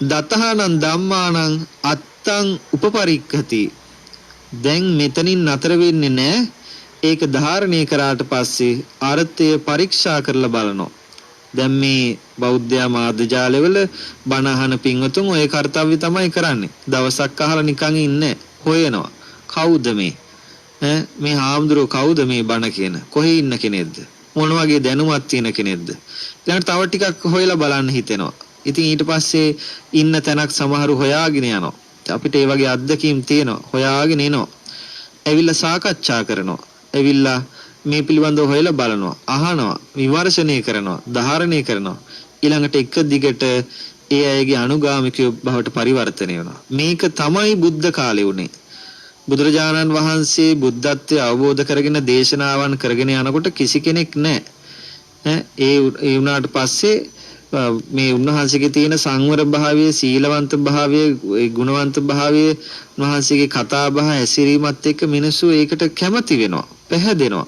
දතහානං ධම්මානං අත්තං උපපරික්ඛති. දැන් මෙතනින් නතර වෙන්නේ නැහැ. ඒක ධාරණය කරාට පස්සේ අර්ථය පරීක්ෂා කරලා බලනවා. දැන් මේ බෞද්ධ මාධ්‍ය ජාලවල බණ අහන පින්වතුන් ඔය කාර්යය තමයි කරන්නේ. දවසක් අහලා නිකන් ඉන්නේ හොයනවා. කවුද මේ? මේ හාමුදුරුවෝ කවුද මේ බණ කියන? කොහේ ඉන්න කෙනෙක්ද? මොන වගේ දැනුමක් තියෙන කෙනෙක්ද? ඊළඟට තව ටිකක් හොයලා බලන්න හිතෙනවා. ඉතින් ඊට පස්සේ ඉන්න තැනක් සමහරු හොයාගෙන යනවා. අපිට ඒ වගේ අත්දැකීම් තියෙනවා. හොයාගෙන එනවා. ඇවිල්ලා සාකච්ඡා කරනවා. ඇවිල්ලා මේ පිළිබඳව හොයලා බලනවා. අහනවා. විමර්ශනය කරනවා. ධාරණය කරනවා. ඊළඟට එක දිගට ඒ අයගේ අනුගාමිකයෝ බවට පරිවර්තනය වෙනවා. මේක තමයි බුද්ධ කාලේ උනේ. බුදුරජාණන් වහන්සේ බුද්ධත්වයේ අවබෝධ කරගෙන දේශනාවන් කරගෙන යනකොට කිසි කෙනෙක් නැහැ. ඒ වුණාට පස්සේ මේ උන්වහන්සේගේ තියෙන සංවර භාවය, සීලවන්ත භාවය, ගුණවන්ත භාවය, උන්වහන්සේගේ කතා බහ ඇසිරීමත් එක්ක මිනිස්සු ඒකට කැමති වෙනවා, පැහැදෙනවා.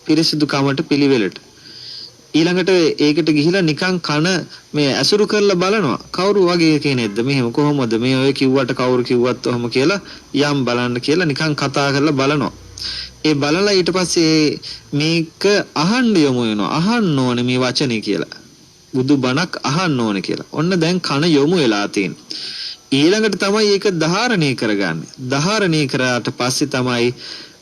පිරිසිදුකමට පිළිවෙලට. ඊළඟට ඒකට ගිහිලා නිකන් කන මේ ඇසුරු කරලා බලනවා. කවුරු වගේ කෙනෙක්ද? මෙහෙම කොහොමද? මේ ඔය කිව්වට කවුරු කිව්වත් ඔහම කියලා යම් බලන්න කියලා නිකන් කතා කරලා බලනවා. ඒ බලලා ඊට පස්සේ මේක අහන්න යමු වෙනවා. අහන්න ඕනේ මේ වචනේ කියලා. බුදු බණක් අහන්න ඕනේ කියලා. ඔන්න දැන් කන යොමු වෙලා තියෙනවා. ඊළඟට තමයි ඒක ධාරණය කරගන්නේ. ධාරණය කරාට පස්සේ තමයි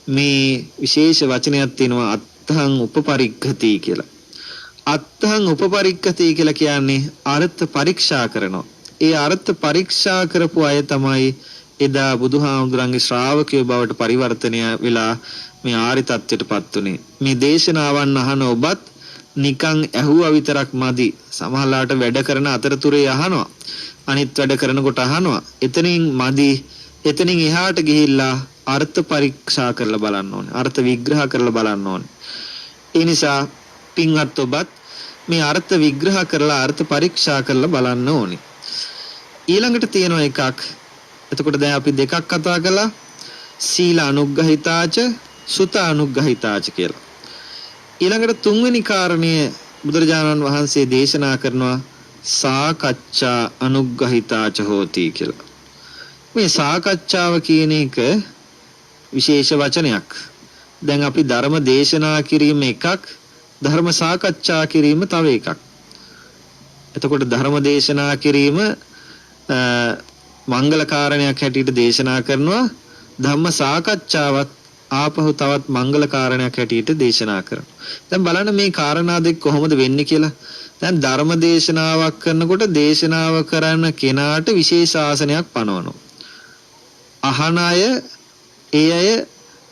මේ විශේෂ වචනයක් තියෙනවා අත්තං උපපරික්ඛති කියලා. අත්තං උපපරික්ඛති කියලා කියන්නේ අර්ථ පරීක්ෂා කරනවා. ඒ අර්ථ පරීක්ෂා කරපු අය තමයි එදා බුදුහාමුදුරන්ගේ ශ්‍රාවකයෝ බවට පරිවර්තනය වෙලා මේ ආරි තත්ත්වයටපත් උනේ. මේ දේශනාවන් අහන ඔබත් නිකන් ඇහුවා විතරක් මදි. සමහරලාට වැඩ කරන අතරතුරේ අහනවා. අනිත් වැඩ කරනකොට අහනවා. එතනින් මදි. එතනින් එහාට ගිහිල්ලා අර්ථ පරීක්ෂා කරලා බලන්න ඕනේ. අර්ථ විග්‍රහ කරලා බලන්න ඕනේ. ඒ නිසා පින්වත් ඔබත් මේ අර්ථ විග්‍රහ කරලා අර්ථ පරීක්ෂා කරලා බලන්න ඕනේ. ඊළඟට තියෙන එකක්. එතකොට දැන් අපි දෙකක් කතා කළා. සීල අනුග්‍රහිතාච සුත අනුග්‍රහිතාච කියලා. ඊළඟට තුන්වෙනි කාරණය බුදුරජාණන් වහන්සේ දේශනා කරනවා සාකච්ඡා අනුග්‍රහිතාච හෝති කියලා. මේ සාකච්ඡාව කියන එක විශේෂ වචනයක්. දැන් අපි ධර්ම දේශනා කිරීම එකක්, ධර්ම සාකච්ඡා කිරීම තව එකක්. එතකොට ධර්ම දේශනා කිරීම මංගල කාරණයක් හැටියට දේශනා කරනවා, ධම්ම සාකච්ඡාවත් ආපහු තවත් මංගල කාරණයක් හැටියට දේශනා කරනවා. දැන් බලන්න මේ කාරණා දෙක කොහොමද වෙන්නේ කියලා. දැන් ධර්ම දේශනාවක් කරනකොට දේශනාව කරන කෙනාට විශේෂ ආසනයක් පනවනවා. අහන අය ඒ අය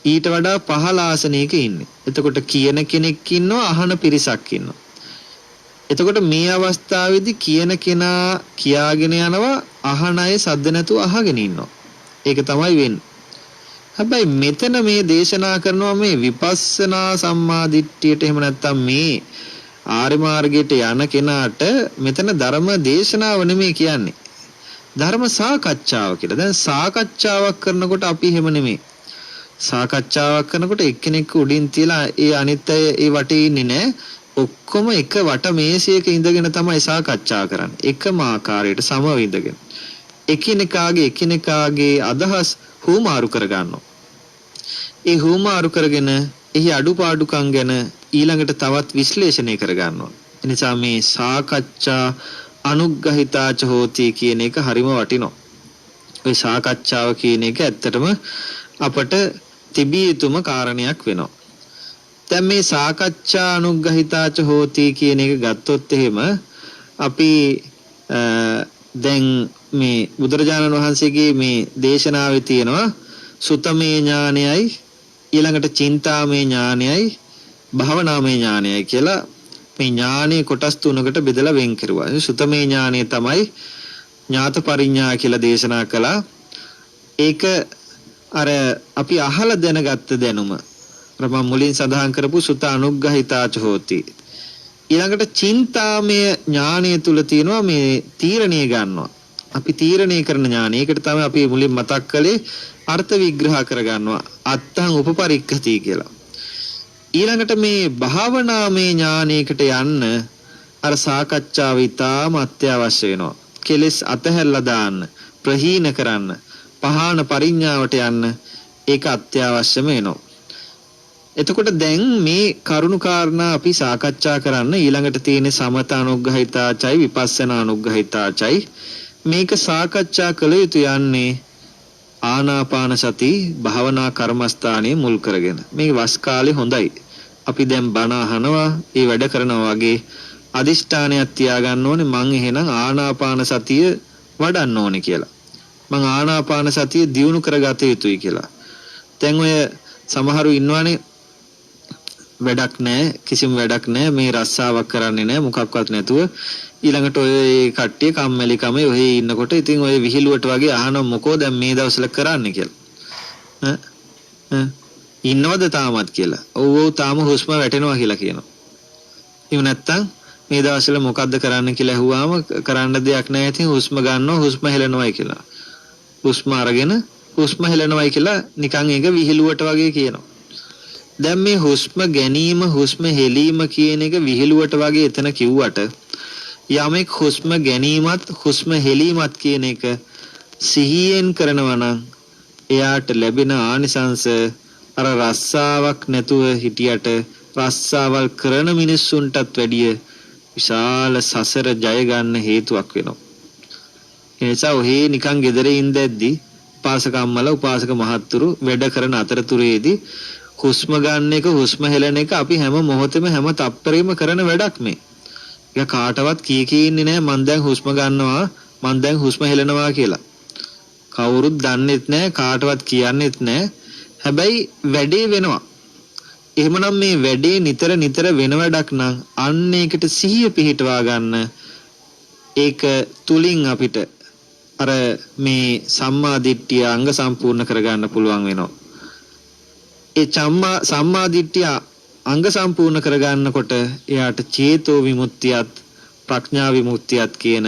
ඊට වඩා පහළ ආසනයක ඉන්නේ. එතකොට කියන කෙනෙක් ඉන්නවා, අහන පිරිසක් ඉන්නවා. එතකොට මේ අවස්ථාවේදී කියන කෙනා කියාගෙන යනවා, අහන අය සද්ද නැතුව අහගෙන ඉන්නවා. ඒක තමයි වෙන්නේ. හැබැයි මෙතන මේ දේශනා කරනවා මේ විපස්සනා සම්මාදිට්ඨියට, එහෙම නැත්නම් මේ ආර්ය මාර්ගයට යන කෙනාට මෙතන ධර්ම දේශනාව නෙමෙයි කියන්නේ, ධර්ම සාකච්ඡාව කියලා. දැන් සාකච්ඡාවක් කරනකොට අපි එහෙම නෙමෙයි. සාකච්ඡාවක් කරනකොට එක්කෙනෙක් උඩින් තියලා ඒ අනිත් අය ඒ වටේ ඉන්නේ නැහැ. ඔක්කොම එක වට මේසයක ඉඳගෙන තමයි සාකච්ඡා කරන්නේ. එකම ආකාරයට සමව ඉඳගෙන. එකිනෙකාගේ අදහස් හුමාරු කර ගන්නවා. ඒ හුමාරු කරගෙන එහි අඩුපාඩුකම් ගැන ඊළඟට තවත් විශ්ලේෂණය කර ගන්නවා. එනිසා මේ සාකච්ඡා අනුග්‍රහිතාච හෝති කියන එක හරිම වටිනවා. ඔය සාකච්ඡාව කියන එක ඇත්තටම අපට තිබිය යුතුම කාරණයක් වෙනවා. දැන් මේ සාකච්ඡා අනුග්‍රහිතාච හෝති කියන එක ගත්තොත් එහෙම අපි දැන් මේ බුදුරජාණන් වහන්සේගේ මේ දේශනාවේ තියෙනවා සුතමේ ඥානයයි, ඊළඟට චින්තාමේ ඥානයයි, භවනාමේ ඥානයයි කියලා මේ ඥානයේ කොටස් තුනකට බෙදලා වෙන් කරුවා. සුතමේ ඥානය තමයි ඥාත පරිඥා කියලා දේශනා කළා. ඒක අර අපි අහලා දැනගත්ත දැනුම. මම මුලින් සඳහන් කරපු සුත අනුග්‍රහිතාච හෝති. ඊළඟට චින්තාමය ඥානය තුල තියෙනවා මේ තීරණය ගන්නවා. අපි තීරණය කරන ඥානය. ඒකට තමයි අපි මුලින් මතක් කළේ අර්ථ විග්‍රහ කර ගන්නවා. අත්තං උපපරික්ඛති කියලා. ඊළඟට මේ භාවනාමය ඥානයකට යන්න අර සාකච්ඡාව ඉතාම අත්‍යවශ්‍ය වෙනවා. කෙලෙස් අතහැරලා දාන්න, ප්‍රහීන කරන්න, පහාන පරිඥාවට යන්න ඒක අත්‍යවශ්‍යම වෙනවා. එතකොට දැන් මේ කරුණු කාරණා අපි සාකච්ඡා කරන්න ඊළඟට තියෙන සමත අනුග්‍රහිතාචයි, විපස්සනා අනුග්‍රහිතාචයි. මේක සාකච්ඡා කළ යුතු යන්නේ ආනාපාන සති භාවනා කර්මස්ථානයේ මුල් කරගෙන. මේ වස් කාලේ හොඳයි. අපි දැන් බණ අහනවා, ඒ වැඩ කරනවා වගේ අදිෂ්ඨානයක් තියාගන්න ඕනේ. මං එහෙනම් ආනාපාන සතිය වඩන්න ඕනේ කියලා. මං ආනාපාන සතිය දියුණු කරගත යුතුයි කියලා. දැන් ඔය සමහරු ඉන්නවනේ වැඩක් නැහැ, කිසිම වැඩක් නැහැ, මේ රස්සාවක් කරන්නේ නැහැ, මොකක්වත් නැතුව ඊළඟට ඔය කට්ටිය කම්මැලිකම ඔහේ ඉන්නකොට ඉතින් ඔය විහිළුවට වගේ අහන මොකෝ දැන් මේ දවස්වල කරන්නේ කියලා. ඉන්නවද තාමත් කියලා. ඔව් තාම හුස්ම වැටෙනවා කියලා කියනවා. එහෙම නැත්තම් මේ දවස්වල මොකද්ද කරන්න කියලා අහුවාම කරන්න දෙයක් නැහැ, ඉතින් හුස්ම ගන්නවා, හුස්ම හෙලනවායි කියලා. හුස්ම අරගෙන හුස්ම හෙලනවායි කියලා නිකන් ඒක විහිළුවට වගේ කියනවා. දැන් මේ හුස්ම ගැනීම, හුස්ම හෙලීම කියන එක විහිළුවට වගේ එතන කිව්වට යමෙක් හුස්ම ගැනීමත් හුස්ම හෙලීමත් කියන එක සිහියෙන් කරනවා නම් එයාට ලැබෙන ආනිසංස අර රස්සාවක් නැතුව හිටියට රස්සාවල් කරන මිනිස්සුන්ටත් වැඩිය විශාල සසර ජය ගන්න හේතුවක් වෙනවා. ඒ නිසා ඔහේ නිකන් gedare ඉඳද්දි උපාසක අම්මලා උපාසක මහත්තුරු වැඩ කරන අතරතුරේදී හුස්ම ගන්න එක, හුස්ම හෙලන එක අපි හැම මොහොතෙම හැම තප්පරෙම කරන වැඩක් මේ. ඒක කාටවත් කී ඉන්නේ නැහැ මං දැන් හුස්ම ගන්නවා, මං දැන් හුස්ම හෙලනවා කියලා. කවුරුත් දන්නෙත් නැහැ, කාටවත් කියන්නෙත් නැහැ. හැබැයි වැඩේ වෙනවා. එහෙමනම් මේ වැඩේ නිතර වෙන වැඩක් නම් අන්න ඒකට සිහිය පිහිටවා ගන්න. ඒක තුලින් අපිට අර මේ සම්මා දිට්ඨිය අංග සම්පූර්ණ කරගන්න පුළුවන් වෙනවා. ඒ සම්මා දිට්ඨිය අංග සම්පූර්ණ කරගන්නකොට එයාට චේතෝ විමුක්තියත් ප්‍රඥා විමුක්තියත් කියන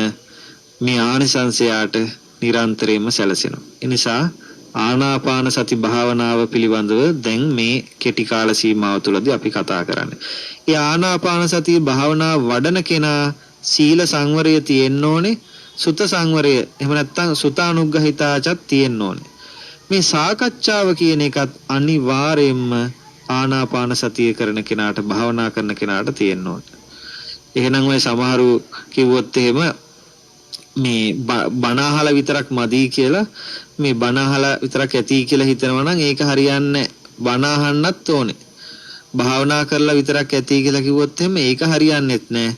මේ ආනිසංසයාට නිරන්තරයෙන්ම සැලසෙනවා. ඒ නිසා ආනාපාන සති භාවනාව පිළිබඳව දැන් මේ කෙටි කාල සීමාව තුළදී අපි කතා කරන්නේ. ඒ ආනාපාන සති භාවනාව වඩන කෙනා සීල සංවරය තියෙන්න ඕනේ, සුත සංවරය එහෙම නැත්නම් සුතානුග්‍රහිතාචත් තියෙන්න ඕනේ. මේ සාකච්ඡාව කියන එකත් අනිවාර්යයෙන්ම ආනාපාන සතිය කරන කෙනාට, භාවනා කරන කෙනාට තියෙන්න ඕනේ. එහෙනම් ඔය සමහරු කිව්වොත් එහෙම මේ බණ අහලා විතරක් මදි කියලා, මේ බණ අහලා විතරක් ඇති කියලා හිතනවා නම් ඒක හරියන්නේ නැහැ. බණ අහන්නත් ඕනේ. භාවනා කරලා විතරක් ඇති කියලා කිව්වොත් එහෙම ඒක හරියන්නේත් නැහැ.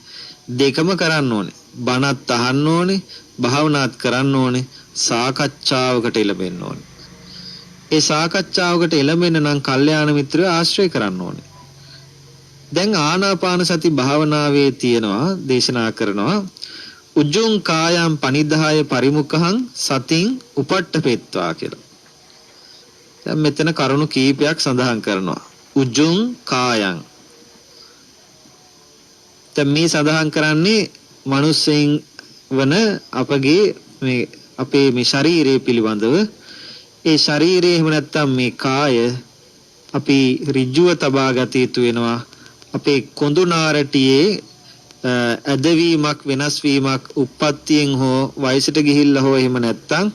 දෙකම කරන්න ඕනේ. බණත් අහන්න ඕනේ, භාවනාත් කරන්න ඕනේ, සාකච්ඡාවකට එළඹෙන්න ඕනේ. ඒ සාකච්ඡාවකට එළඹෙන්න නම් කල්යාණ මිත්‍රයෝ ආශ්‍රය කරන්න ඕනේ. දැන් ආනාපාන සති භාවනාවේ තියෙනවා, දේශනා කරනවා උජ්ජුං කායම් පනිදාය පරිමුඛං සතින් උපට්ඨපෙත්වා කියලා. දැන් මෙතන කරුණු කීපයක් සඳහන් කරනවා. උජ්ජුං කායං. දැන් මේ සඳහන් කරන්නේ මිනිස්සෙන් වන අපේ මේ ශරීරය පිළිබඳව. ඒ ශරීරය එහෙම නැත්නම් මේ කාය අපි ඍජුව තබා ගත යුතු වෙනවා. අපේ කොඳු නාරටියේ ඇදවීමක්, වෙනස් වීමක් උප්පත්තියෙන් හෝ වයසට ගිහිල්ලා හෝ එහෙම නැත්නම්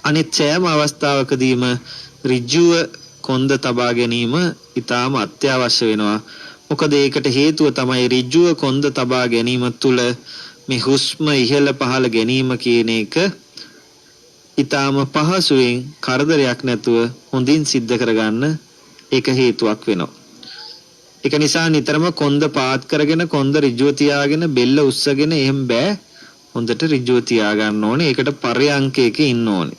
අනිත් සෑම අවස්ථාවකදීම ඍජුව කොන්ද තබා ගැනීම ඉතාම අත්‍යවශ්‍ය වෙනවා. මොකද ඒකට හේතුව තමයි ඍජුව කොන්ද තබා ගැනීම තුළ මේ හුස්ම ඉහළ පහළ ගැනීම කියන එක ඉතාම පහසුවෙන් කරදරයක් නැතුව හොඳින් සිද්ධ කරගන්න ඒක හේතුවක් වෙනවා. ඒක නිසා නිතරම කොන්ද පාත් කරගෙන, කොන්ද ඍජුව තියාගෙන, බෙල්ල උස්සගෙන එහෙම බෑ. හොඳට ඍජුව තියා ගන්න ඕනේ. ඒකට පරයන්කයක ඉන්න ඕනේ.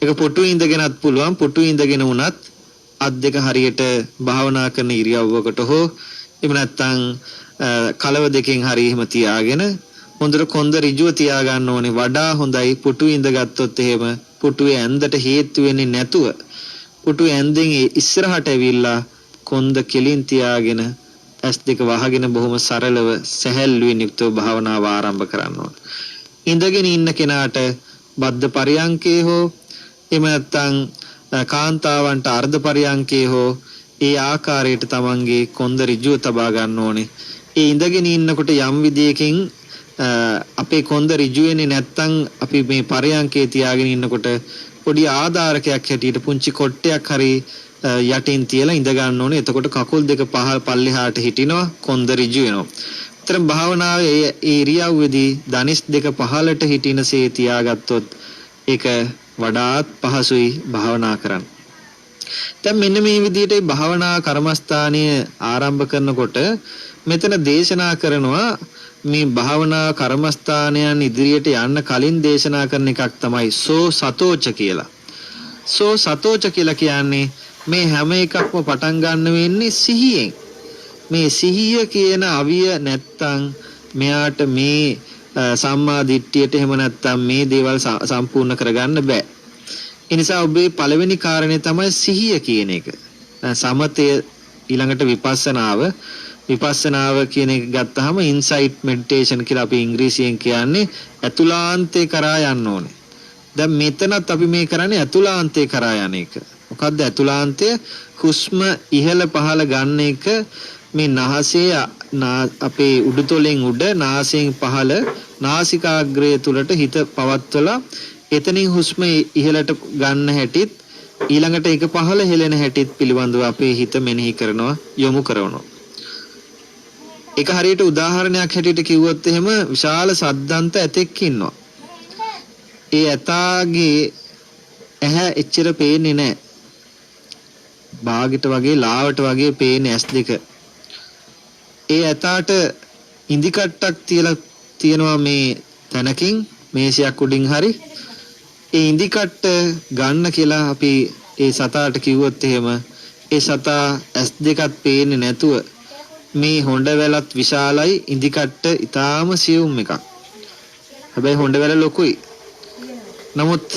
ඒක පුටුවේ ඉඳගෙනත් පුළුවන්. පුටුවේ ඉඳගෙන වුණත් අත් දෙක හරියට භාවනා කරන ඉරියව්වකට හෝ එහෙම නැත්නම් කලව දෙකෙන් හරි එහෙම තියාගෙන හොඳට කොන්ද ඍජුව තියා ගන්න ඕනේ. වඩා හොඳයි පුටුවේ ඉඳගත්තොත් එහෙම පුටුවේ ඇඳට හේතු වෙන්නේ නැතුව පුටුවේ ඇඳෙන් ඉස්සරහට ඇවිල්ලා කොන්ද කෙලින් තියාගෙන ඇස් දෙක වහගෙන බොහොම සරලව සැහැල්ලුවෙන් යුක්තව භාවනාව ආරම්භ කරන්න ඕනේ. ඉඳගෙන ඉන්න කෙනාට බද්ධ පරියංකේ හෝ එහෙම නැත්නම් කාන්තාවන්ට අර්ධ පරියංකේ හෝ ඒ ආකාරයට තමන්ගේ කොන්ද ඍජුව තබා ගන්න ඕනේ. ඒ ඉඳගෙන ඉන්නකොට යම් විදියකින් අපේ කොන්ද ඍජු වෙන්නේ නැත්නම් අපි මේ පරියංකේ තියාගෙන ඉන්නකොට පොඩි ආධාරකයක් හැටියට පුංචි කොට්ටයක් හරි යටින් තියලා ඉඳ ගන්න ඕනේ. එතකොට කකුල් දෙක පල්ලෙහාට හිටිනවා, කොන්ද ඍජු වෙනවා. විතර භාවනාවේ ඒ ඉරියව්වේදී ධනිස් දෙක පහළට හිටිනසේ තියාගත්තොත් ඒක වඩාත් පහසුයි භාවනා කරන්න. දැන් මෙන්න මේ විදිහට භාවනා කර්මස්ථානය ආරම්භ කරනකොට මෙතන දේශනා කරනවා මේ භාවනා කර්මස්ථානයන් ඉදිරියට යන්න කලින් දේශනා කරන එකක් තමයි සෝ සතෝච කියලා. සෝ සතෝච කියලා කියන්නේ මේ හැම එකක්ම පටන් ගන්න වෙන්නේ සිහියෙන්. මේ සිහිය කියන අවිය නැත්තම් මෙයාට මේ සම්මා දිට්ඨියට එහෙම නැත්තම් මේ දේවල් සම්පූර්ණ කරගන්න බෑ. ඒ නිසා ඔබේ පළවෙනි කාරණේ තමයි සිහිය කියන එක. සමතය ඊළඟට විපස්සනාව කියන එක ගත්තාම ඉන්සයිට් මෙඩිටේෂන් කියලා අපි ඉංග්‍රීසියෙන් කියන්නේ අතුලාන්තේ කරා යන්න ඕනේ. දැන් මෙතනත් අපි මේ කරන්නේ අතුලාන්තේ කරා යන එක. මොකද්ද අතුලාන්තය? හුස්ම ඉහළ පහළ ගන්න එක. මේ නාසයේ අපේ උඩුතොලෙන් උඩ නාසයෙන් පහළ නාසිකාග්‍රය තුලට හිත පවත්වලා එතනින් හුස්ම ඉහළට ගන්න හැටිත් ඊළඟට ඒක පහළ හෙලෙන හැටිත් පිළිබඳව අපේ හිත මෙනෙහි කරනවා, යොමු කරනවා. ඒක හරියට උදාහරණයක් හැටියට කිව්වොත් එහෙම විශාල සද්දන්ත ඇතෙක් ඉන්නවා. ඒ ඇතාගේ ඇහැ එච්චර පේන්නේ නැහැ. බාගෙට වගේ ලාවට වගේ පේන්නේ ඇස් දෙක. ඒ ඇතාට ඉඳි කට්ටක් තියෙනවා මේ තැනකින් මේසයක් උඩින් හරි. ඒ ඉඳි කට්ට ගන්න කියලා අපි ඒ සතාට කිව්වොත් එහෙම ඒ සතා ඇස් දෙකත් පේන්නේ නැතුව මේ හොඬ වැලත් විශාලයි, ඉඳි කට්ට ඊටාම සියුම් එකක්. හැබැයි හොඬ වැල ලොකුයි. නමුත්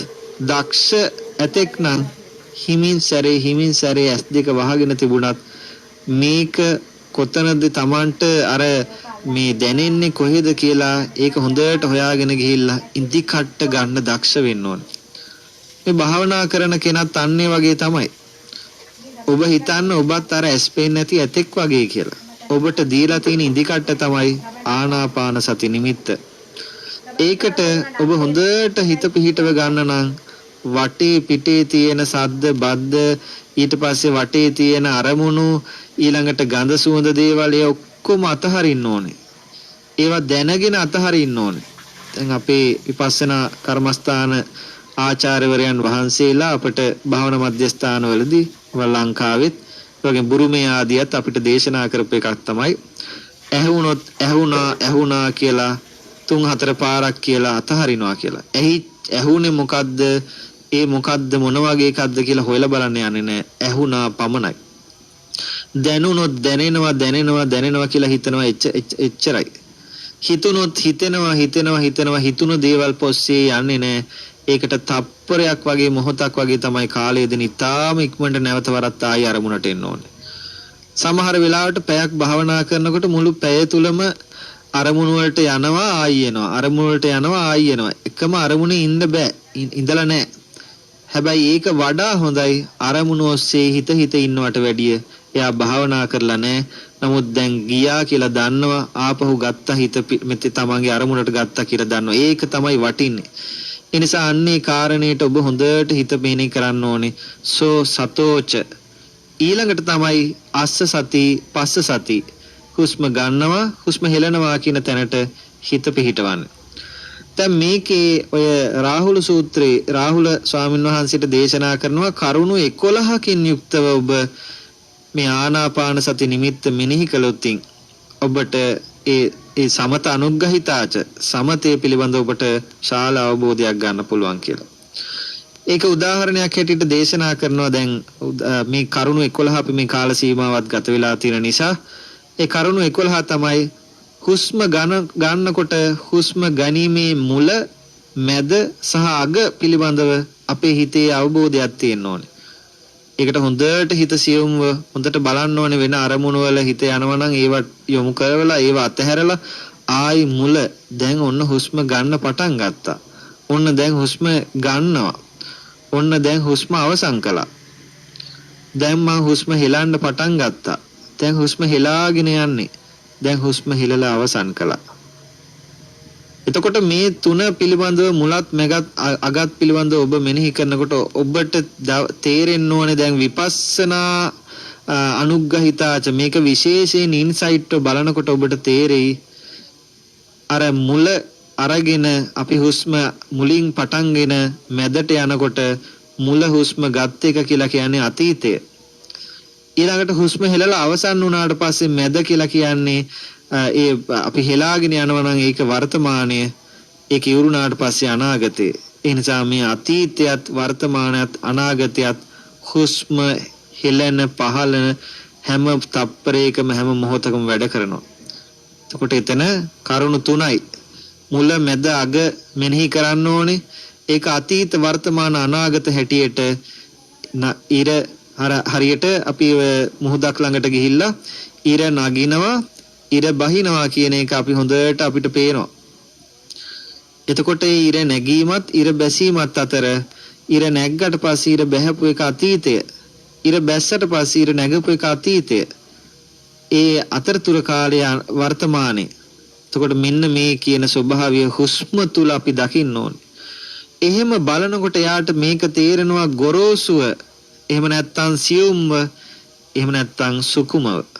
දක්ෂ ඇතෙක් නම් හිමින් සැරේ ඇස් දෙක වහගෙන තිබුණත් මේක කොතනද Tamanට අර මේ දැනෙන්නේ කොහෙද කියලා ඒක හොඳට හොයාගෙන ගිහිල්ලා ඉඳි කට්ට ගන්න දක්ෂ වෙන්න ඕනේ. මේ භාවනා කරන කෙනත් අන්නේ වගේ තමයි. ඔබ හිතන්න ඔබත් අර ඇස් පේන්නේ නැති ඇතෙක් වගේ කියලා. ඔබට දීලා තියෙන ඉදිකට්ට තමයි ආනාපාන සති නිමිත්ත. ඒකට ඔබ හොඳට හිත පිහිටව ගන්න නම් වටේ පිටේ තියෙන සද්ද බද්ද ඊට පස්සේ වටේ තියෙන අරමුණු ඊළඟට ගඳ සුවඳ දේවල් ඒ ඔක්කොම අතහරින්න ඕනේ. ඒවා දැනගෙන අතහරින්න ඕනේ. දැන් අපේ විපස්සනා කර්මස්ථාන ආචාර්යවරයන් වහන්සේලා අපට භාවනා මධ්‍යස්ථානවලදී ලංකාවෙත් වගේ බුරුමේ ආදියත් අපිට දේශනා කරපු එකක් තමයි ඇහුනොත් ඇහුණා කියලා 3-4 පාරක් කියලා අතහරිනවා කියලා. ඇහුනේ මොකද්ද? ඒ මොකද්ද මොන වගේ එකක්ද කියලා හොයලා බලන්න යන්නේ නැහැ. ඇහුණා පමණයි. දැනුනොත් දැනෙනවා කියලා හිතනවා එච්චරයි. හිතුනොත් හිතෙනවා හිතුන දේවල් පොස්සේ යන්නේ නැහැ. ඒකට තප්පරයක් වගේ මොහොතක් වගේ තමයි කාලය දෙන ඉතාම ඉක්මනට නැවත වරත් ආයි අරමුණට එන්න ඕනේ. සමහර වෙලාවට පැයක් භාවනා කරනකොට මුළු පැය තුලම අරමුණු වලට යනවා ආයි එනවා එකම අරමුණේ ඉන්න බෑ ඉඳලා නැහැ. හැබැයි ඒක වඩා හොඳයි අරමුණු ඔස්සේ හිත ඉන්නවට වැඩිය එයා භාවනා කරලා නැහැ. නමුත් දැන් ගියා කියලා දන්නවා ආපහු ගත්ත හිත මෙතේ තමන්ගේ අරමුණට ගත්තා කියලා දන්නවා. ඒක තමයි වටින්නේ. ඒ නිසා අන්නේ කාරණේට ඔබ හොඳට හිත මෙහෙණි කරන්න ඕනේ. සෝ සතෝච ඊළඟට තමයි අස්ස සති පස්ස සති හුස්ම ගන්නවා හුස්ම හෙලනවා කියන තැනට හිත පිහිටවන්න. දැන් මේකේ ඔය රාහුල සූත්‍රයේ රාහුල ස්වාමීන් වහන්සේට දේශනා කරනවා කරුණු 11කින් යුක්තව ඔබ මේ ආනාපාන සති නිමිත්ත මෙනෙහි කළොත් ඔබට ඒ සමත අනුග්‍රහිතාච සමතේ පිළිබඳව ඔබට ශාල අවබෝධයක් ගන්න පුළුවන් කියලා. ඒක උදාහරණයක් හැටියට දේශනා කරනවා. දැන් මේ කරුණු 11 අපි මේ කාල සීමාවත් ගත වෙලා තියෙන නිසා ඒ කරුණු 11 තමයි හුස්ම ගන්නකොට හුස්ම ගැනීමේ මුල මැද සහ අග පිළිබඳව අපේ හිතේ අවබෝධයක් තියෙන්න ඕනේ. ඒකට හොඳට හිත සියුම්ව හොඳට බලන්න ඕනේ වෙන අරමුණු වල හිත යනවා නම් ඒවත් යොමු කරවලා ඒව අතහැරලා ආයි මුල දැන් ඔන්න හුස්ම ගන්න පටන් ගත්තා. ඔන්න දැන් හුස්ම ගන්නවා. ඔන්න දැන් හුස්ම අවසන් කළා. දැන් මම හුස්ම හෙලන්න පටන් ගත්තා. දැන් හුස්ම හෙලාගෙන යන්නේ. දැන් හුස්ම හෙලලා අවසන් කළා. එතකොට මේ තුන පිළිබඳව මුලත් මැගත් අගත් පිළිබඳව ඔබ මෙනෙහි කරනකොට ඔබට තේරෙන්න ඕනේ දැන් විපස්සනා අනුග්‍රහිතාච මේක විශේෂයෙන් ඉන්සයිට් බලනකොට ඔබට තේරෙයි අර මුල අරගෙන අපි හුස්ම මුලින් පටන්ගෙන මැදට යනකොට මුල හුස්ම ගත් එක කියලා කියන්නේ අතීතය. ඊළඟට හුස්ම හෙලලා අවසන් වුණාට පස්සේ මැද කියලා කියන්නේ ඒ අපි හෙලාගෙන යනවා නම් ඒක වර්තමානය. ඒක ඉවරුණාට පස්සේ අනාගතය. ඒ නිසා මේ අතීතයත් වර්තමානයත් අනාගතයත් හුස්ම හෙලන පහළන හැම තප්පරයකම හැම මොහොතකම වැඩ කරනවා. එතකොට එතන කරුණු තුනයි. මුල මැද අග මෙනෙහි කරන්න ඕනේ. ඒක අතීත වර්තමාන අනාගත හැටියට ඉර හරියට අපි මුහුදක් ළඟට ගිහිල්ලා ඉර නගිනවා ඉර බහිනවා කියන එක අපි හොඳට අපිට පේනවා. එතකොට ඒ ඉර නැගීමත් ඉර බැසීමත් අතර ඉර නැග්ගට පස්සේ ඉර බැහැපු එක අතීතය. ඉර බැස්සට පස්සේ ඉර නැගපු එක අතීතය. ඒ අතරතුර කාලය වර්තමානයේ. එතකොට මෙන්න මේ කියන ස්වභාවය හුස්ම තුල අපි දකින්න ඕනේ. එහෙම බලනකොට යාට මේක තේරෙනවා ගොරෝසුව. එහෙම නැත්තම් සියුම්ව. එහෙම නැත්තම් සුකුමව.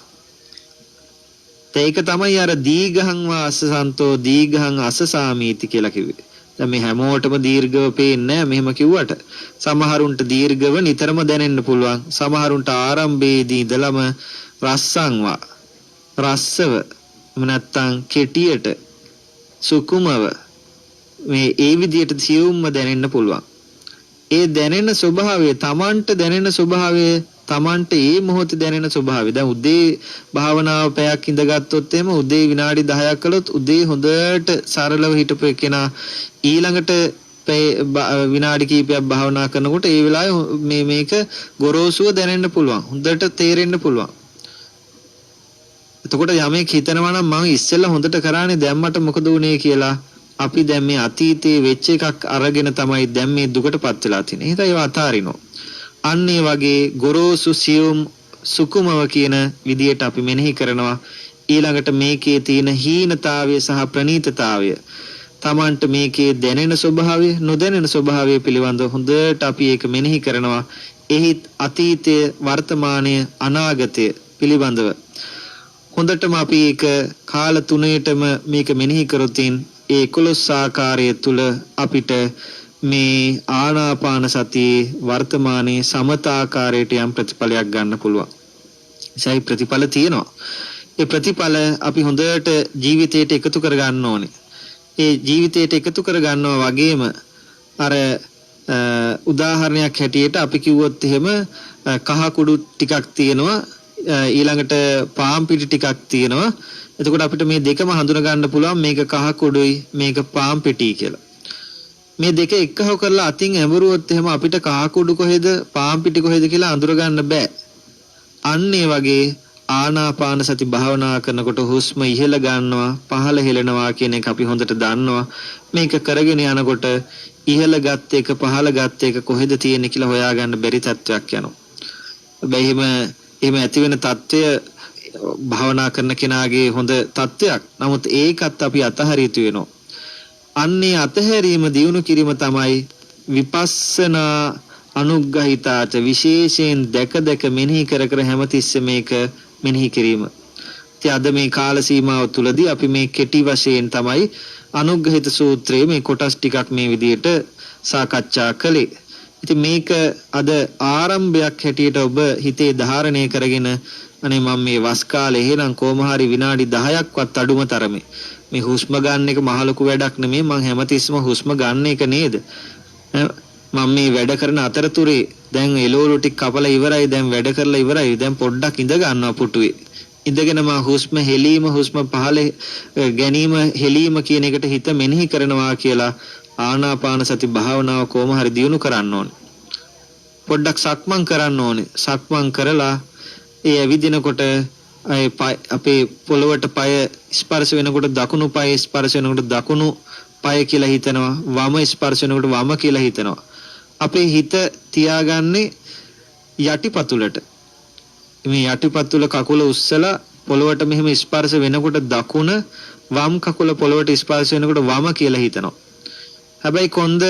ඒක තමයි අර දීඝං වාසසන්තෝ දීඝං අසසාමීති කියලා කිව්වේ. දැන් මේ හැමෝටම දීර්ඝව පේන්නේ නැහැ මෙහෙම කිව්වට. සමහරුන්ට දීර්ඝව නිතරම දැනෙන්න පුළුවන්. සමහරුන්ට ආරම්භයේදී ඉඳලම රස්සංවා රස්සව නැත්තම් කෙටියට සුකුමව මේ ඒ විදිහට සියුම්ම දැනෙන්න පුළුවන්. ඒ දැනෙන ස්වභාවය තමන්ට දැනෙන ස්වභාවය තමන්ට ඒ මොහොතේ දැනෙන ස්වභාවය. දැන් උදේ භාවනාව පැයක් ඉඳගත්තොත් එහෙම උදේ විනාඩි 10ක් කළොත් උදේ හොඳට සරලව හිටපු එකනා ඊළඟට විනාඩි කිහිපයක් භාවනා කරනකොට ඒ වෙලාවේ මේක ගොරෝසුව දැනෙන්න පුළුවන්. හොඳට තේරෙන්න පුළුවන්. එතකොට යමෙක් හිතනවා නම් මම ඉස්සෙල්ලා හොඳට කරානේ දැන් මට මොකද වුනේ කියලා අපි දැන් මේ අතීතයේ වෙච්ච එකක් අරගෙන තමයි දැන් මේ දුකටපත් වෙලා තියෙන්නේ. එහෙනම් ඒව අතාරිනවා. අන්න ඒ වගේ ගොරෝසු සියුම් සුකුමව කියන විදියට අපි මෙනෙහි කරනවා. ඊළඟට මේකේ තියෙන හීනතාවය සහ ප්‍රනීතතාවය, Tamanට මේකේ දැනෙන ස්වභාවය, නොදැනෙන ස්වභාවය පිළිබඳව හොඳට අපි ඒක මෙනෙහි කරනවා. එහි අතීතය, වර්තමානය, අනාගතය පිළිබඳව හොඳටම අපි ඒක කාල තුනේටම මේක මෙනෙහි කරොතින් ඒ 11 ආකාරය තුල අපිට මේ ආනාපාන සතියේ වර්තමානයේ සමත ආකාරයට යම් ප්‍රතිඵලයක් ගන්න පුළුවන්. ඒසයි ප්‍රතිඵල තියෙනවා. ඒ ප්‍රතිඵල අපි හොඳට ජීවිතයට එකතු කර ගන්න ඕනේ. ඒ ජීවිතයට එකතු කර ගන්නවා වගේම අර උදාහරණයක් හැටියට අපි කිව්වොත් එහෙම කහ කුඩු ටිකක් තියෙනවා, ඊළඟට පාම් පිටි ටිකක් තියෙනවා. එතකොට අපිට මේ දෙකම හඳුනා ගන්න පුළුවන් මේක කහ කුඩුයි මේක පාම් පිටි කියලා. මේ දෙක එක්කව කරලා අතින් ඇඹරුවොත් එහෙම අපිට කහ කුඩු කොහෙද පාම් පිටි කොහෙද කියලා අඳුර ගන්න බෑ. අන්න ඒ වගේ ආනාපාන සති භාවනා කරනකොට හුස්ම ඉහළ ගන්නවා පහළ හෙලනවා කියන එක අපි හොඳට දන්නවා. මේක කරගෙන යනකොට ඉහළ ගත්ත එක පහළ ගත්ත එක කොහෙද තියෙන්නේ කියලා හොයාගන්න බැරි තත්වයක් යනවා. හැබැයි එහෙම ඇති වෙන තත්වය භාවනා කරන කෙනාගේ හොඳ තත්වයක්. නමුත් ඒකත් අපි අතහරිය යුතු වෙනවා. අන්නේ අතහැරීම දියුණු කිරීම තමයි විපස්සනා අනුග්‍රහිතාච, විශේෂයෙන් දැක දැක මෙනෙහි කර කර හැමතිස්සෙම මේක මෙනෙහි කිරීම. ඉතින් අද මේ කාල සීමාව තුලදී අපි මේ කෙටි වශයෙන් තමයි අනුග්‍රහිත සූත්‍රයේ මේ කොටස් ටිකක් මේ විදිහට සාකච්ඡා කළේ. ඉතින් මේක අද ආරම්භයක් හැටියට ඔබ හිතේ ධාරණය කරගෙන අනේ මම මේ වස් කාලේ එහෙනම් කොහොම හරි විනාඩි 10ක්වත් අඩුම තරමේ මේ හුස්ම ගන්න එක මහ ලොකු වැඩක් නෙමෙයි. මං හැමතිස්සම හුස්ම ගන්න එක නේද? මම මේ වැඩ කරන අතරතුරේ දැන් එළවලු ටික කපලා ඉවරයි, දැන් වැඩ කරලා ඉවරයි, දැන් පොඩ්ඩක් ඉඳ ගන්නවා පුටුවේ. ඉඳගෙන මම හුස්ම හෙලීම, හුස්ම පහළ ගැනීම, හෙලීම කියන එකට හිත මෙනෙහි කරනවා කියලා ආනාපාන සති භාවනාව කොහොම හරි දියුණු කරන්න ඕනේ. පොඩ්ඩක් සක්මන් කරන්න ඕනේ. සක්මන් කරලා ඒ ඇවිදිනකොට අපේ පොළවට පය ස්පර්ශ වෙනකොට දකුණු පය ස්පර්ශ වෙනකොට දකුණු පය කියලා හිතනවා, වම ස්පර්ශ වෙනකොට වම කියලා හිතනවා. අපේ හිත තියාගන්නේ යටිපතුලට. මේ යටිපතුල කකුල උස්සලා පොළවට මෙහෙම ස්පර්ශ වෙනකොට දකුණ, වම් කකුල පොළවට ස්පර්ශ වෙනකොට වම කියලා හිතනවා. හැබැයි කොන්ද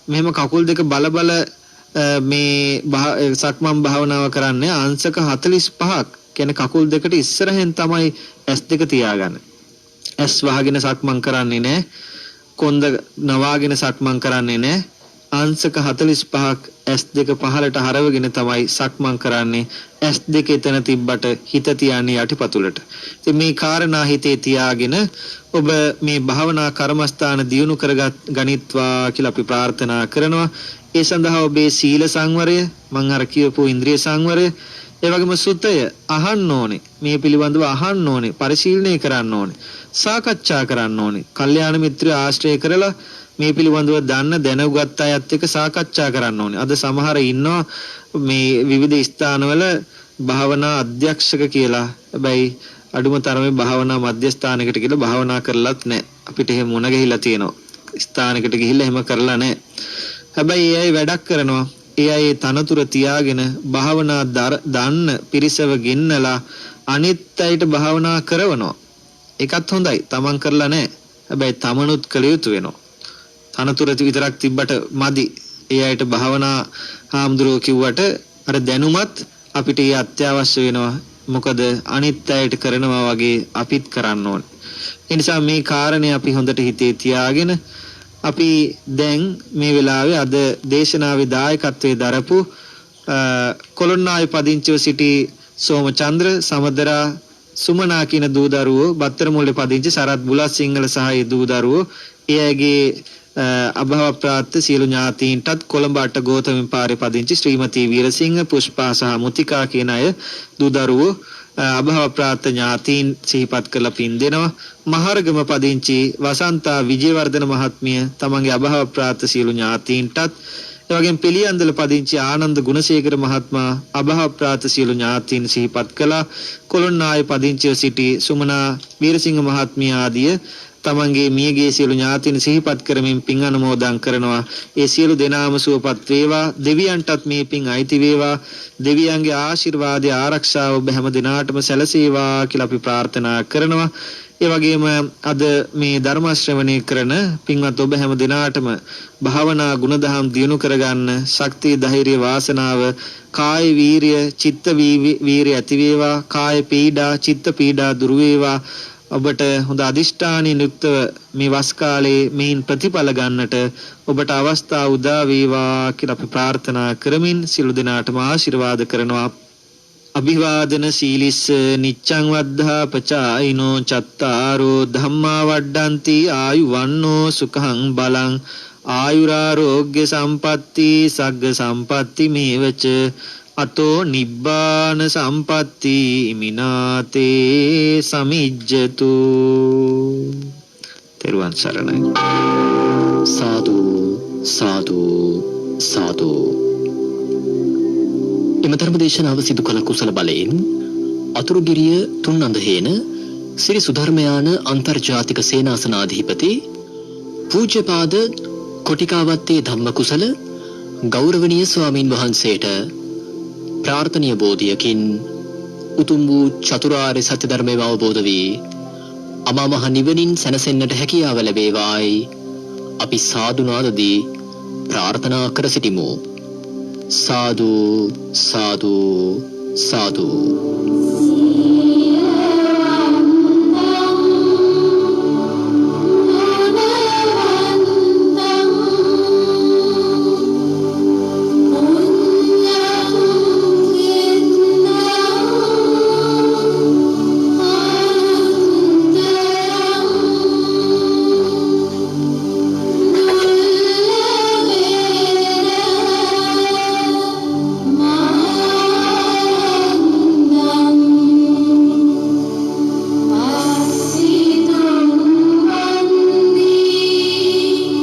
මෙහෙම කකුල් දෙක බල බල මේ සක්මන් භාවනාව කරන්නේ අංශක 45ක්. කියන්නේ කකුල් දෙකට ඉස්සරහෙන් තමයි S2 තියාගන්නේ. S වහගෙන සක්මන් කරන්නේ නැහැ. කොන්ද නවාගෙන සක්මන් කරන්නේ නැහැ. අංශක 45ක් S2 පහළට හරවගෙන තමයි සක්මන් කරන්නේ. S2 එතන තිබ්බට හිත තියන්නේ යටිපතුලට. ඉතින් මේ කාරණා හිතේ තියාගෙන ඔබ මේ භාවනා කර්මස්ථාන දියුණු කරගනිත්වා කියලා අපි ප්‍රාර්ථනා කරනවා. ඒ සඳහා ඔබේ සීල සංවරය, මම අර කියපු ඉන්ද්‍රිය සංවරය, ඒ වගේම සුතය අහන්න ඕනේ. මේ පිළිබඳව අහන්න ඕනේ, පරිශීලනය කරන්න ඕනේ, සාකච්ඡා කරන්න ඕනේ. කල්යාණ මිත්‍රය ආශ්‍රය කරලා මේ පිළිබඳව දැනුගත් අයත් එක්ක සාකච්ඡා කරන්න ඕනේ. අද සමහර ඉන්නවා මේ විවිධ ස්ථානවල භාවනා අධ්‍යක්ෂක කියලා. හැබැයි අඩුම තරමේ භාවනා මධ්‍යස්ථානයකට කියලා භාවනා කරලත් නැහැ. අපිට එහෙම මොන ගිහිලා තියෙනවා. ස්ථානයකට ගිහිල්ලා එහෙම කරලා නැහැ. හැබැයි ඒ අය වැඩක් කරනවා. ඒ අය තනතුර තියාගෙන භාවනා දන්න පිරිසව ගෙන්නලා අනිත් අයට භාවනා කරවනවා. ඒකත් හොඳයි. තමන් කරලා නැහැ. හැබැයි තමනුත් කළ යුතු වෙනවා. තනතුර විතරක් තිබ්බට මදි. ඒ අයට භාවනා හාමුදුරුවෝ කිව්වට අර දැනුමත් අපිට ඒ අත්‍යවශ්‍ය වෙනවා. මොකද අනිත් අයට කරනවා වගේ අපිත් කරන්න ඕනේ. ඒ නිසා මේ කාරණේ අපි හොඳට හිතේ තියාගෙන අපි දැන් මේ වෙලාවේ අද දේශනාවේ දායකත්වයේ දරපු කොළොන්නායි පදිංචිව සිටි සෝමචන්ද්‍ර, සමදරා, සුමනා කියන දූ දරුවෝ, බත්තර මුල්ලේ පදිංචි සරත් බුලත් සිංහල සහ ඒ දූ දරුවෝ, එයාගේ අභව ප්‍රාප්ත සියලු ඥාතීන්ටත් කොළඹ අට ගෝතමින් පාරේ පදිංචි ශ්‍රීමති වීරසිංහ, පුෂ්පා සහ මුතිකා කියන අය දූ දරුවෝ අභව ප්‍රාප්ත ඥාතීන් සිහිපත් කරලා පින් දෙනවා. මහරගම පදිංචි වසන්තා විජේවර්ධන මහත්මිය තමන්ගේ අභව ප්‍රාප්ත සියලු ඥාතීන්ටත්, ඒ වගේම පිළියන්දල පදිංචි ආනන්ද ගුණසේකර මහත්මයා අභව ප්‍රාප්ත සියලු ඥාතීන් සිහිපත් කළා. කොළොන්නාය පදිංචිව සිටි සුමනා වීරසිංහ මහත්මිය ආදිය තමන්ගේ මියගේ සියලු ඥාතීන් සිහිපත් කරමින් පින් අනුමෝදන් කරනවා. ඒ සියලු දෙනාම සුවපත් වේවා. දෙවියන්ටත් මේ පින් අයිති වේවා. දෙවියන්ගේ ආශිර්වාදය ආරක්ෂාව ඔබ හැම දිනාටම සැලසේවා කියලා අපි ප්‍රාර්ථනා කරනවා. ඒ වගේම අද මේ ධර්ම ශ්‍රවණය කරන පින්වත් ඔබ හැම දිනාටම භාවනා ගුණධම් දියුණු කරගන්න ශක්තිය ධෛර්ය වාසනාව කාය වීරිය චිත්ත වීරිය ඇති වේවා. කාය පීඩා චිත්ත පීඩා දුරු වේවා. ඔබට හොඳ අදිෂ්ඨානින් යුක්තව මේ වස් කාලේ මේන් ප්‍රතිඵල ගන්නට ඔබට අවස්ථාව උදා වේවා කියලා අපි ප්‍රාර්ථනා කරමින් සියලු දෙනාටම ආශිර්වාද කරනවා. අභිවාදන සීලිස්ස නිච්ඡං වද්ධා පචායිනෝ චත්තාරෝ ධම්මා වඩ්ඩಂತಿ ආයුවන්නෝ සුඛං බලං ආයුරාෝග්‍ය සම්පatti සග්ග සම්පatti මේවච අතෝ නිබ්බාන සම්පatti මිනාතේ සමිජ්ජතු. තෙරුවන් සරණයි. සාදු සාදු සාදු. එම ධර්ම දේශනාව සිදු කළ කුසල බලයෙන් අතුරුගිරිය තුන්නඳහේන ශ්‍රී සුධර්මයාන අන්තර්ජාතික සේනාසනාධිපති පූජ්‍යපාද කොටිකාවත්තේ ධම්මකුසල ගෞරවනීය ස්වාමින් වහන්සේට ප්‍රාර්ථනීය බෝධියකින් උතුම් වූ චතුරාර්ය සත්‍ය ධර්මය අවබෝධ වී අමා මහ නිවනින් සැනසෙන්නට හැකියාව ලැබේවායි අපි සාදුනාදදී ප්‍රාර්ථනා කර සිටිමු. සාදු සාදු සාදු.